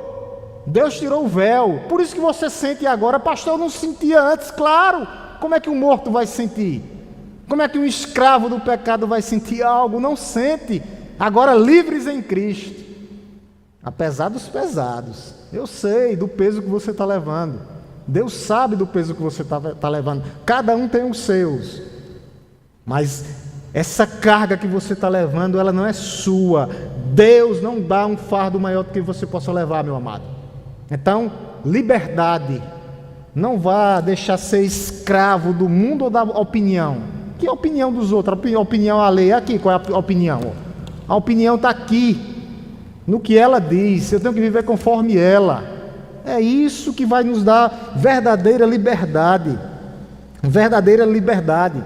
o véu. Por isso que você sente agora. Pastor, eu não sentia antes. Claro, como é que um morto vai sentir? Como é que um escravo do pecado vai sentir algo? Não sente. Agora livres em Cristo, apesar dos pesados. Eu sei do peso que você está levando. Deus sabe do peso que você está levando. Cada um tem os seus. Mas Essa carga que você está levando, ela não é sua. Deus não dá um fardo maior do que você possa levar, meu amado. Então, liberdade. Não vá deixar ser escravo do mundo ou da opinião. Que opinião dos outros? A opinião alheia. Aqui, qual é a opinião? A opinião está aqui, no que ela diz. Eu tenho que viver conforme ela. É isso que vai nos dar verdadeira liberdade. Verdadeira liberdade.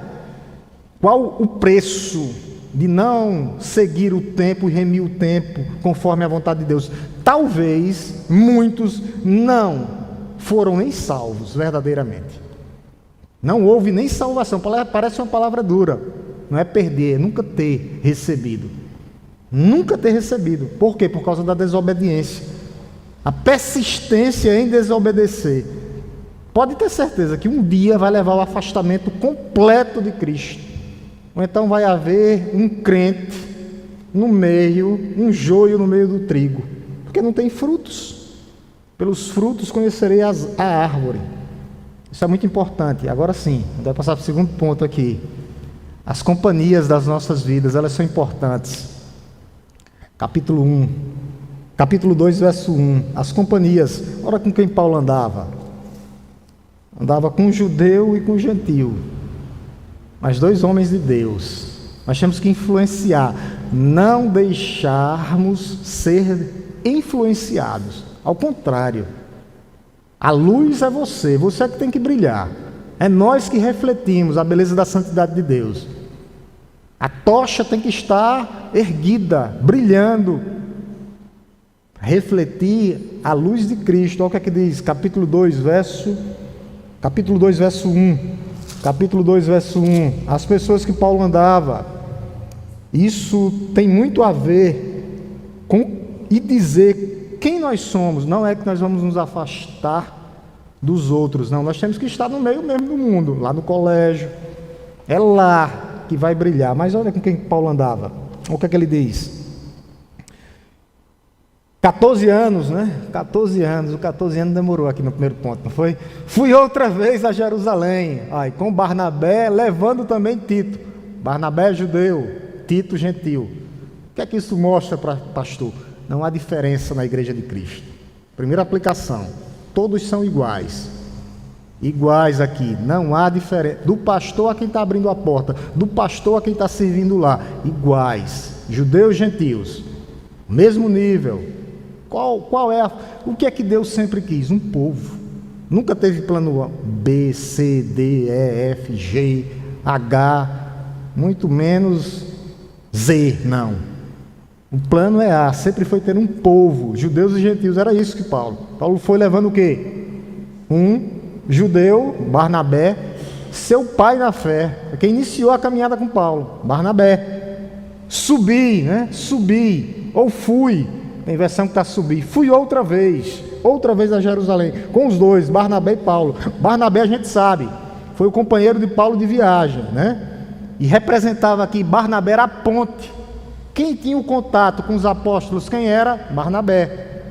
Qual o preço de não seguir o tempo e remir o tempo conforme a vontade de Deus? Talvez muitos não foram nem salvos verdadeiramente. Não houve nem salvação. Parece uma palavra dura. Não é perder, é nunca ter recebido. Nunca ter recebido. Por quê? Por causa da desobediência. A persistência em desobedecer. Pode ter certeza que um dia vai levar ao afastamento completo de Cristo. Ou então vai haver um crente no meio, um joio no meio do trigo. Porque não tem frutos. Pelos frutos conhecerei a árvore. Isso é muito importante. Agora sim, vai passar para o segundo ponto aqui. As companhias das nossas vidas, elas são importantes. Capítulo 1. Capítulo 2, verso 1. As companhias. Olha com quem Paulo andava. Andava com um judeu e com um gentio. Mas dois homens de Deus. Nós temos que influenciar. Não deixarmos ser influenciados. Ao contrário. A luz é você é que tem que brilhar. É nós que refletimos a beleza da santidade de Deus. A tocha tem que estar erguida, brilhando. Refletir a luz de Cristo. Olha o que é que diz, capítulo 2, verso 1. Capítulo 2, verso 1. As pessoas que Paulo andava. Isso tem muito a ver com e dizer quem nós somos. Não é que nós vamos nos afastar dos outros, não. Nós temos que estar no meio mesmo do mundo, lá no colégio. É lá que vai brilhar. Mas olha com quem Paulo andava. O que é que ele diz? 14 anos, né? 14 anos. O 14 anos demorou aqui no primeiro ponto, não foi? Fui outra vez a Jerusalém. Ai, com Barnabé, levando também Tito. Barnabé é judeu, Tito gentil. O que é que isso mostra para pastor? Não há diferença na igreja de Cristo. Primeira aplicação. Todos são iguais. Iguais aqui. Não há diferença. Do pastor a quem está abrindo a porta. Do pastor a quem está servindo lá. Iguais. Judeus e gentios. Mesmo nível. Qual é o que é que Deus sempre quis? Um povo. Nunca teve plano B, C, D, E, F, G, H, muito menos Z, não. O plano é A, sempre foi ter um povo, judeus e gentios, era isso que Paulo foi levando o quê? Um judeu, Barnabé, seu pai na fé, quem iniciou a caminhada com Paulo, Barnabé. Subi, ou fui. Tem versão que está subir. Fui outra vez a Jerusalém, com os dois, Barnabé e Paulo. Barnabé a gente sabe, foi o companheiro de Paulo de viagem, né? E representava aqui, Barnabé era a ponte. Quem tinha o contato com os apóstolos, quem era? Barnabé.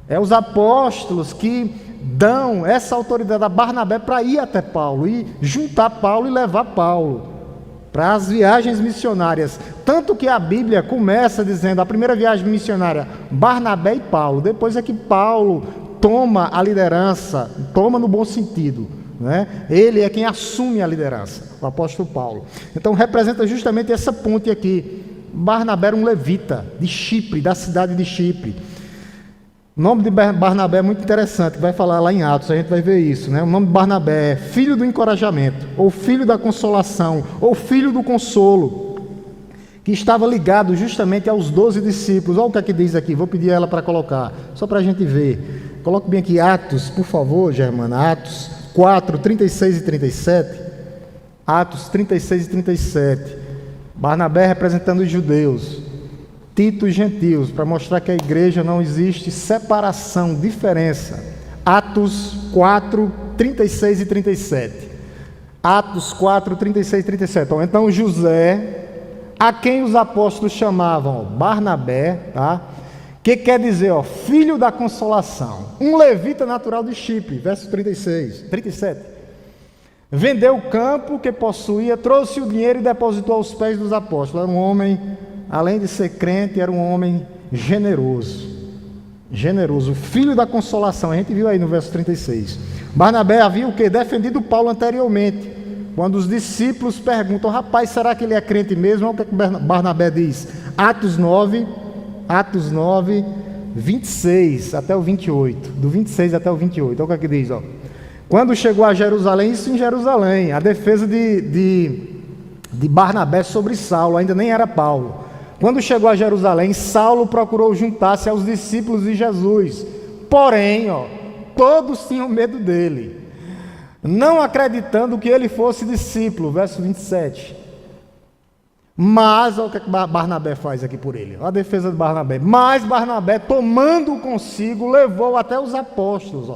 É os apóstolos que dão essa autoridade a Barnabé para ir até Paulo, e juntar Paulo e levar Paulo para as viagens missionárias. Tanto que a Bíblia começa dizendo, a primeira viagem missionária, Barnabé e Paulo. Depois é que Paulo toma a liderança, toma no bom sentido, né? Ele é quem assume a liderança, o apóstolo Paulo. Então representa justamente essa ponte aqui. Barnabé era um levita de Chipre, da cidade de Chipre. O nome de Barnabé é muito interessante, vai falar lá em Atos, a gente vai ver isso, né? O nome de Barnabé é filho do encorajamento, ou filho da consolação, ou filho do consolo, que estava ligado justamente aos 12 discípulos. Olha o que é que diz aqui, vou pedir ela para colocar, só para a gente ver. Coloque bem aqui Atos, por favor, Germana, Atos 4, 36 e 37. Atos 36 e 37. Barnabé representando os judeus, Tito e gentios, para mostrar que a igreja não existe separação, diferença. Atos 4, 36 e 37. Atos 4, 36 e 37. Então José, a quem os apóstolos chamavam Barnabé, tá? Que quer dizer, filho da consolação, um levita natural de Chipre, verso 36, 37. vendeu o campo que possuía, trouxe o dinheiro e depositou aos pés dos apóstolos. Era um homem, além de ser crente, era um homem generoso. Generoso, filho da consolação. A gente viu aí no verso 36. Barnabé havia o quê? Defendido Paulo anteriormente. Quando os discípulos perguntam: rapaz, será que ele é crente mesmo? Olha o que Barnabé diz. Atos 9, 26 até o 28. Do 26 até o 28. Olha o que diz, ó. Quando chegou a Jerusalém, isso em Jerusalém, a defesa de Barnabé sobre Saulo, ainda nem era Paulo. Quando chegou a Jerusalém, Saulo procurou juntar-se aos discípulos de Jesus. Porém, todos tinham medo dele, não acreditando que ele fosse discípulo. Verso 27. Mas, olha o que Barnabé faz aqui por ele. Olha a defesa de Barnabé. Mas Barnabé, tomando-o consigo, levou até os apóstolos,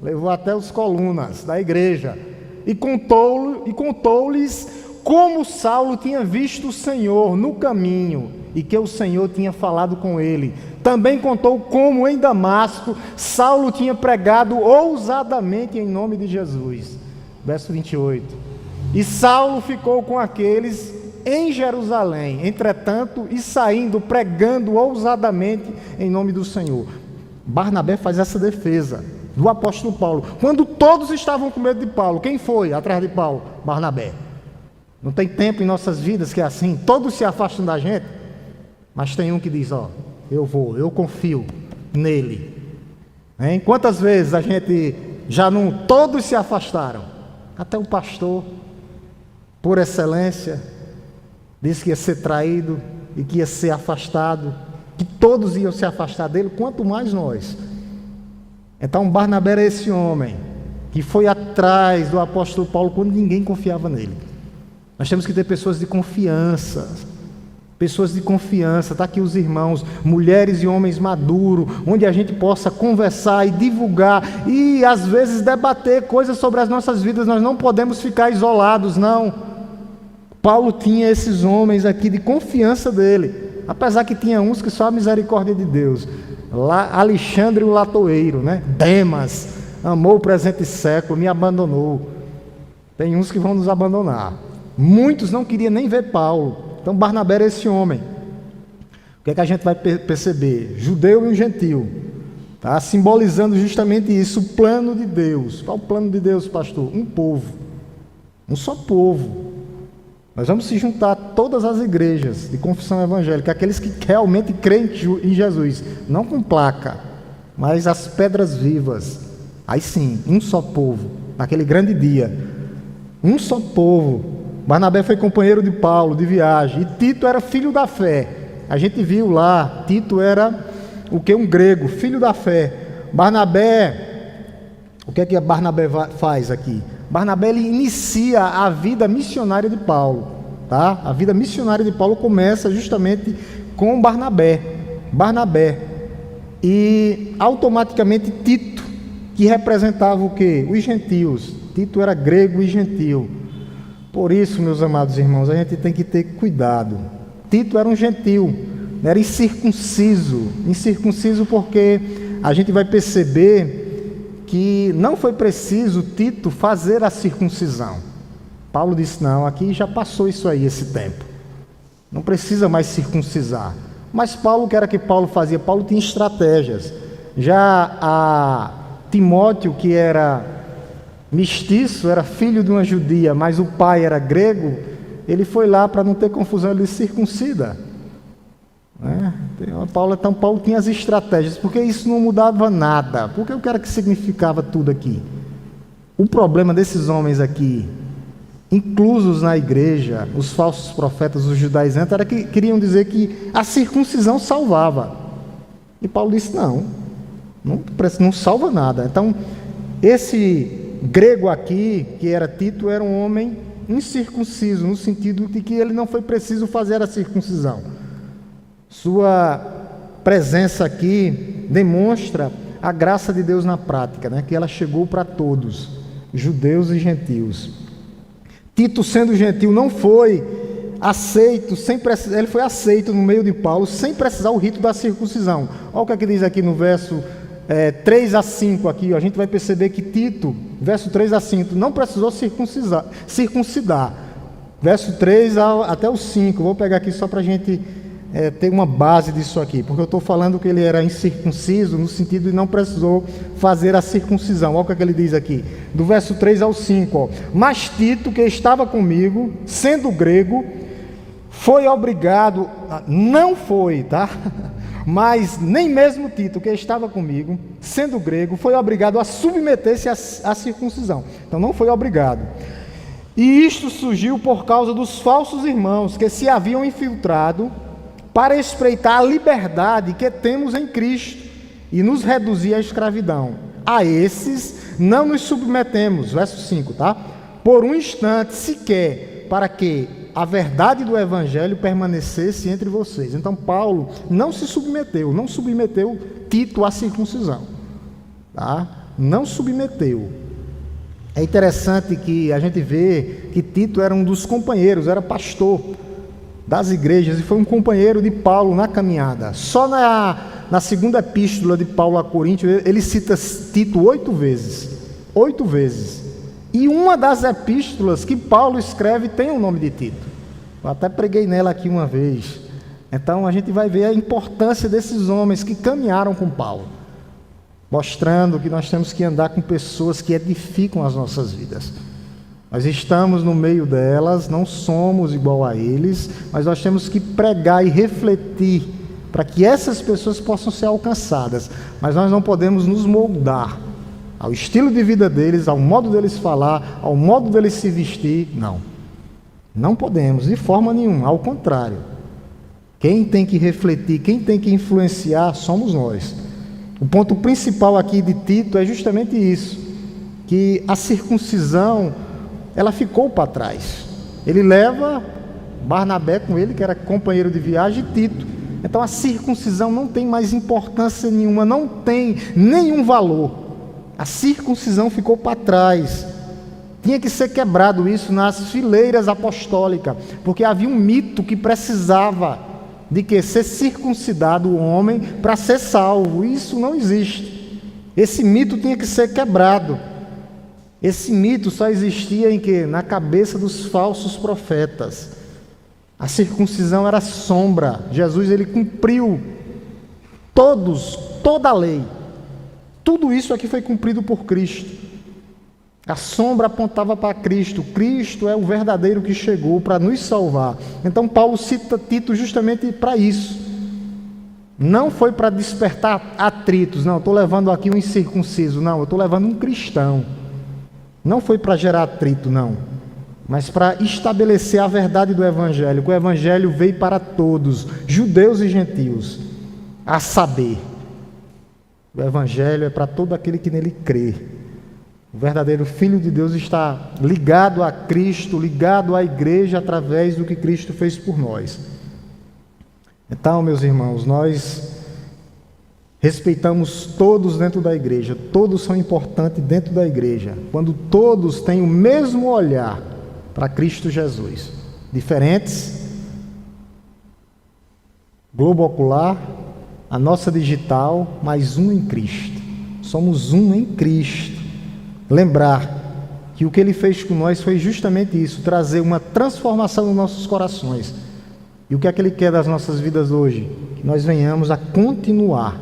levou até os colunas da igreja, e contou-lhes como Saulo tinha visto o Senhor no caminho, e que o Senhor tinha falado com ele. Também contou como em Damasco Saulo tinha pregado ousadamente em nome de Jesus. Verso 28. E Saulo ficou com aqueles em Jerusalém, entretanto, e saindo, pregando ousadamente em nome do Senhor. Barnabé faz essa defesa do apóstolo Paulo. Quando todos estavam com medo de Paulo, quem foi atrás de Paulo? Barnabé. Não tem tempo em nossas vidas que é assim, todos se afastam da gente, mas tem um que diz: eu confio nele. Hein? Quantas vezes a gente já não, todos se afastaram, até o pastor, por excelência, disse que ia ser traído e que ia ser afastado, que todos iam se afastar dele, quanto mais nós. Então Barnabé era esse homem que foi atrás do apóstolo Paulo quando ninguém confiava nele. Nós temos que ter pessoas de confiança. Pessoas de confiança, está aqui os irmãos, mulheres e homens maduros, onde a gente possa conversar e divulgar, e às vezes debater coisas sobre as nossas vidas. Nós não podemos ficar isolados, não. Paulo tinha esses homens aqui de confiança dele, apesar que tinha uns que só a misericórdia de Deus. Alexandre o latoeiro, Demas, amou o presente século, me abandonou. Tem uns que vão nos abandonar. Muitos não queriam nem ver Paulo. Então Barnabé era esse homem. O que é que a gente vai perceber? Judeu e um gentil, tá? Simbolizando justamente isso, o plano de Deus. Qual o plano de Deus, pastor? Um povo, um só povo. Nós vamos se juntar a todas as igrejas de confissão evangélica, aqueles que realmente creem em Jesus, não com placa, mas as pedras vivas. Aí sim, um só povo, naquele grande dia, um só povo. Barnabé foi companheiro de Paulo de viagem, e Tito era filho da fé. A gente viu lá, Tito era o que? Um grego, filho da fé. Barnabé, o que é que Barnabé faz aqui? Barnabé, ele inicia a vida missionária de Paulo, tá? A vida missionária de Paulo começa justamente com Barnabé, e automaticamente Tito, que representava o quê? Os gentios. Tito era grego e gentil. Por isso, meus amados irmãos, a gente tem que ter cuidado. Tito era um gentil, era incircunciso porque a gente vai perceber que não foi preciso Tito fazer a circuncisão. Paulo disse: não, aqui já passou isso aí, esse tempo, não precisa mais circuncisar. Mas Paulo, o que era que Paulo fazia? Paulo tinha estratégias. Já a Timóteo, que era mestiço, era filho de uma judia, mas o pai era grego, ele foi lá para não ter confusão, ele circuncida. Então Paulo tinha as estratégias, porque isso não mudava nada. Porque o que era que significava tudo aqui? O problema desses homens aqui, inclusos na igreja, os falsos profetas, os judaizantes, era que queriam dizer que a circuncisão salvava. E Paulo disse: não salva nada. Então, esse grego aqui, que era Tito, era um homem incircunciso, no sentido de que ele não foi preciso fazer a circuncisão. Sua presença aqui demonstra a graça de Deus na prática, que ela chegou para todos, judeus e gentios. Tito, sendo gentil, não foi aceito, ele foi aceito no meio de Paulo, sem precisar o rito da circuncisão. Olha o que diz aqui no verso 3 a 5, aqui, a gente vai perceber que Tito, verso 3 a 5, não precisou circuncidar. Verso 3 até o 5, vou pegar aqui só para a gente ter uma base disso aqui, porque eu estou falando que ele era incircunciso no sentido de não precisou fazer a circuncisão. Olha o que ele diz aqui, do verso 3 ao 5, ó. Mas Tito, que estava comigo, sendo grego, foi obrigado, não foi, tá? Mas nem mesmo Tito, que estava comigo, sendo grego, foi obrigado a submeter-se à circuncisão. Então não foi obrigado. E isto surgiu por causa dos falsos irmãos que se haviam infiltrado para espreitar a liberdade que temos em Cristo e nos reduzir à escravidão. A esses não nos submetemos, verso 5, tá? Por um instante sequer, para que a verdade do Evangelho permanecesse entre vocês. Então Paulo não submeteu Tito à circuncisão, tá? Não submeteu. É interessante que a gente vê que Tito era um dos companheiros, era pastor das igrejas e foi um companheiro de Paulo na caminhada. Só na segunda epístola de Paulo a Coríntios, ele cita Tito 8 vezes. 8 vezes. E uma das epístolas que Paulo escreve tem o nome de Tito. Eu até preguei nela aqui uma vez. Então a gente vai ver a importância desses homens que caminharam com Paulo, mostrando que nós temos que andar com pessoas que edificam as nossas vidas. Nós estamos no meio delas, não somos igual a eles, mas nós temos que pregar e refletir para que essas pessoas possam ser alcançadas. Mas nós não podemos nos moldar ao estilo de vida deles, ao modo deles falar, ao modo deles se vestir. Não podemos, de forma nenhuma, ao contrário. Quem tem que refletir, quem tem que influenciar somos nós. O ponto principal aqui de Tito é justamente isso, que a circuncisão ela ficou para trás. Ele leva Barnabé com ele, que era companheiro de viagem, e Tito. Então a circuncisão não tem mais importância nenhuma, não tem nenhum valor. A circuncisão ficou para trás. Tinha que ser quebrado isso nas fileiras apostólicas, porque havia um mito que precisava de que ser circuncidado o homem para ser salvo. Isso não existe. Esse mito tinha que ser quebrado. Esse mito só existia em quê? Na cabeça dos falsos profetas. A circuncisão era sombra. Jesus ele cumpriu toda a lei. Tudo isso aqui foi cumprido por Cristo. A sombra apontava para Cristo. Cristo é o verdadeiro que chegou para nos salvar. Então Paulo cita Tito justamente para isso. Não foi para despertar atritos. Não, estou levando aqui um incircunciso. Não, eu estou levando um cristão. Não foi para gerar atrito, não. Mas para estabelecer a verdade do Evangelho. Que o Evangelho veio para todos, judeus e gentios. A saber, o Evangelho é para todo aquele que nele crê. O verdadeiro Filho de Deus está ligado a Cristo, ligado à igreja através do que Cristo fez por nós. Então, meus irmãos, nós respeitamos todos dentro da igreja, todos são importantes dentro da igreja, quando todos têm o mesmo olhar para Cristo Jesus. Diferentes, globo ocular, a nossa digital, mas um em Cristo. Somos um em Cristo. Lembrar que o que Ele fez com nós foi justamente isso, trazer uma transformação nos nossos corações. E o que é que Ele quer das nossas vidas hoje? Que nós venhamos a continuar.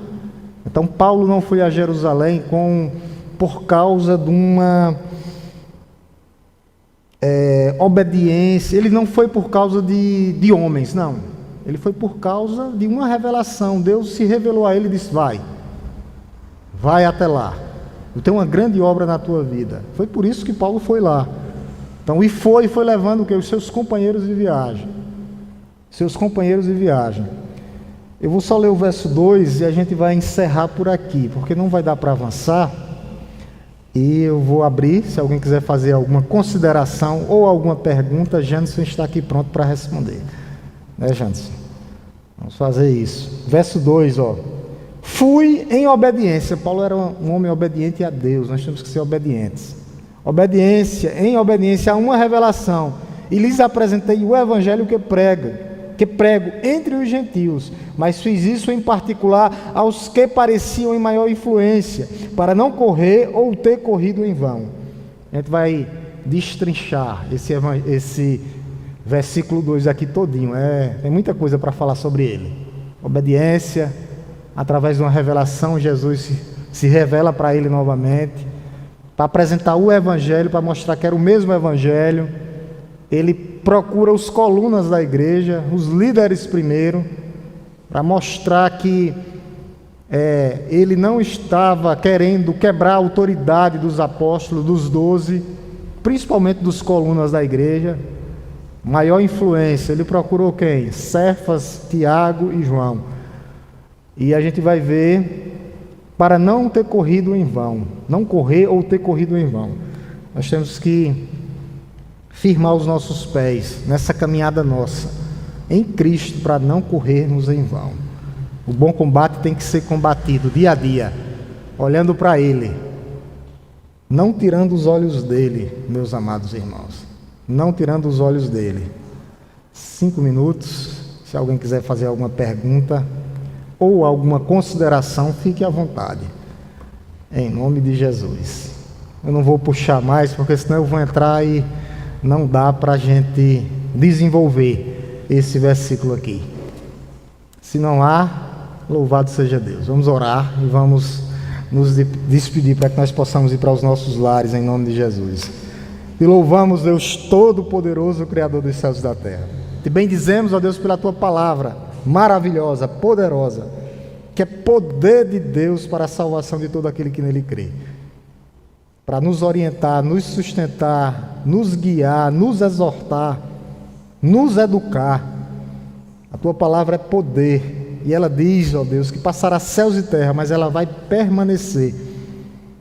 Então Paulo não foi a Jerusalém por causa de uma obediência, ele não foi por causa de homens, não. Ele foi por causa de uma revelação. Deus se revelou a ele e disse: vai até lá. Eu tenho uma grande obra na tua vida. Foi por isso que Paulo foi lá. Então, e foi levando o quê? Os seus companheiros de viagem. Seus companheiros de viagem. Eu vou só ler o verso 2 e a gente vai encerrar por aqui, porque não vai dar para avançar. E eu vou abrir, se alguém quiser fazer alguma consideração ou alguma pergunta, Janderson está aqui pronto para responder. Né, Janderson? Vamos fazer isso. Verso 2, ó. Fui em obediência. Paulo era um homem obediente a Deus, nós temos que ser obedientes. Em obediência a uma revelação. E lhes apresentei o evangelho que prego entre os gentios, mas fiz isso em particular aos que pareciam em maior influência, para não correr ou ter corrido em vão. A gente vai destrinchar esse versículo 2 aqui todinho. Tem muita coisa para falar sobre ele. Obediência, através de uma revelação, Jesus se revela para ele novamente, para apresentar o Evangelho, para mostrar que era o mesmo Evangelho. Ele procura os colunas da igreja, os líderes primeiro, para mostrar que ele não estava querendo quebrar a autoridade dos apóstolos, dos 12, principalmente dos colunas da igreja. Maior influência, ele procurou quem? Cefas, Tiago e João. E a gente vai ver, para não ter corrido em vão, não correr ou ter corrido em vão, nós temos que firmar os nossos pés nessa caminhada nossa, em Cristo, para não corrermos em vão. O bom combate tem que ser combatido dia a dia, olhando para Ele, não tirando os olhos dele, meus amados irmãos, não tirando os olhos dele. 5 minutos, se alguém quiser fazer alguma pergunta ou alguma consideração, fique à vontade, em nome de Jesus. Eu não vou puxar mais, porque senão eu vou entrar e não dá para a gente desenvolver esse versículo aqui. Se não há, louvado seja Deus. Vamos orar e vamos nos despedir para que nós possamos ir para os nossos lares, em nome de Jesus. E louvamos, Deus Todo-Poderoso, Criador dos céus e da terra. Te bendizemos, ó Deus, pela Tua palavra maravilhosa, poderosa, que é poder de Deus para a salvação de todo aquele que nele crê, para nos orientar, nos sustentar, nos guiar, nos exortar, nos educar. A Tua palavra é poder, e ela diz, ó Deus, que passará céus e terra, mas ela vai permanecer,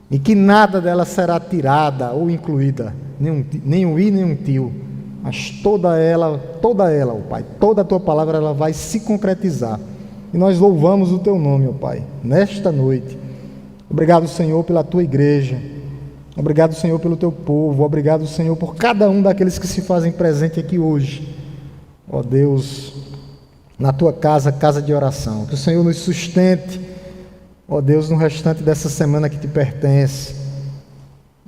e que nada dela será tirada ou incluída, nem um i, nem um tio, mas toda ela, ó Pai, toda a Tua palavra, ela vai se concretizar. E nós louvamos o Teu nome, ó Pai, nesta noite. Obrigado, Senhor, pela Tua igreja. Obrigado, Senhor, pelo Teu povo. Obrigado, Senhor, por cada um daqueles que se fazem presente aqui hoje. Ó Deus, na Tua casa, casa de oração. Que o Senhor nos sustente, ó Deus, no restante dessa semana que Te pertence.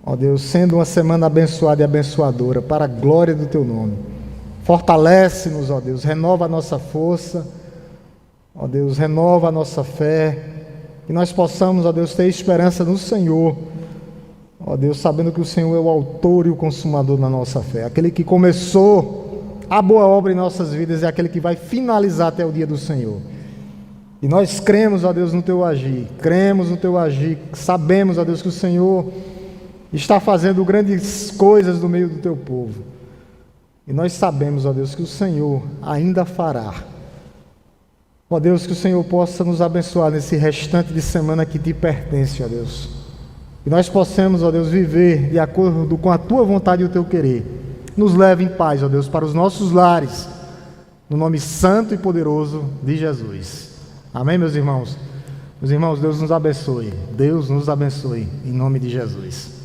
Ó Deus, sendo uma semana abençoada e abençoadora, para a glória do Teu nome. Fortalece-nos, ó Deus, renova a nossa força, ó Deus, renova a nossa fé, que nós possamos, ó Deus, ter esperança no Senhor, ó Deus, sabendo que o Senhor é o autor e o consumador da nossa fé, aquele que começou a boa obra em nossas vidas é aquele que vai finalizar até o dia do Senhor. E nós cremos, ó Deus, no Teu agir, sabemos, ó Deus, que o Senhor está fazendo grandes coisas no meio do Teu povo. E nós sabemos, ó Deus, que o Senhor ainda fará. Ó Deus, que o Senhor possa nos abençoar nesse restante de semana que Te pertence, ó Deus. E nós possamos, ó Deus, viver de acordo com a Tua vontade e o Teu querer. Nos leve em paz, ó Deus, para os nossos lares, no nome santo e poderoso de Jesus. Amém, meus irmãos? Meus irmãos, Deus nos abençoe. Deus nos abençoe, em nome de Jesus.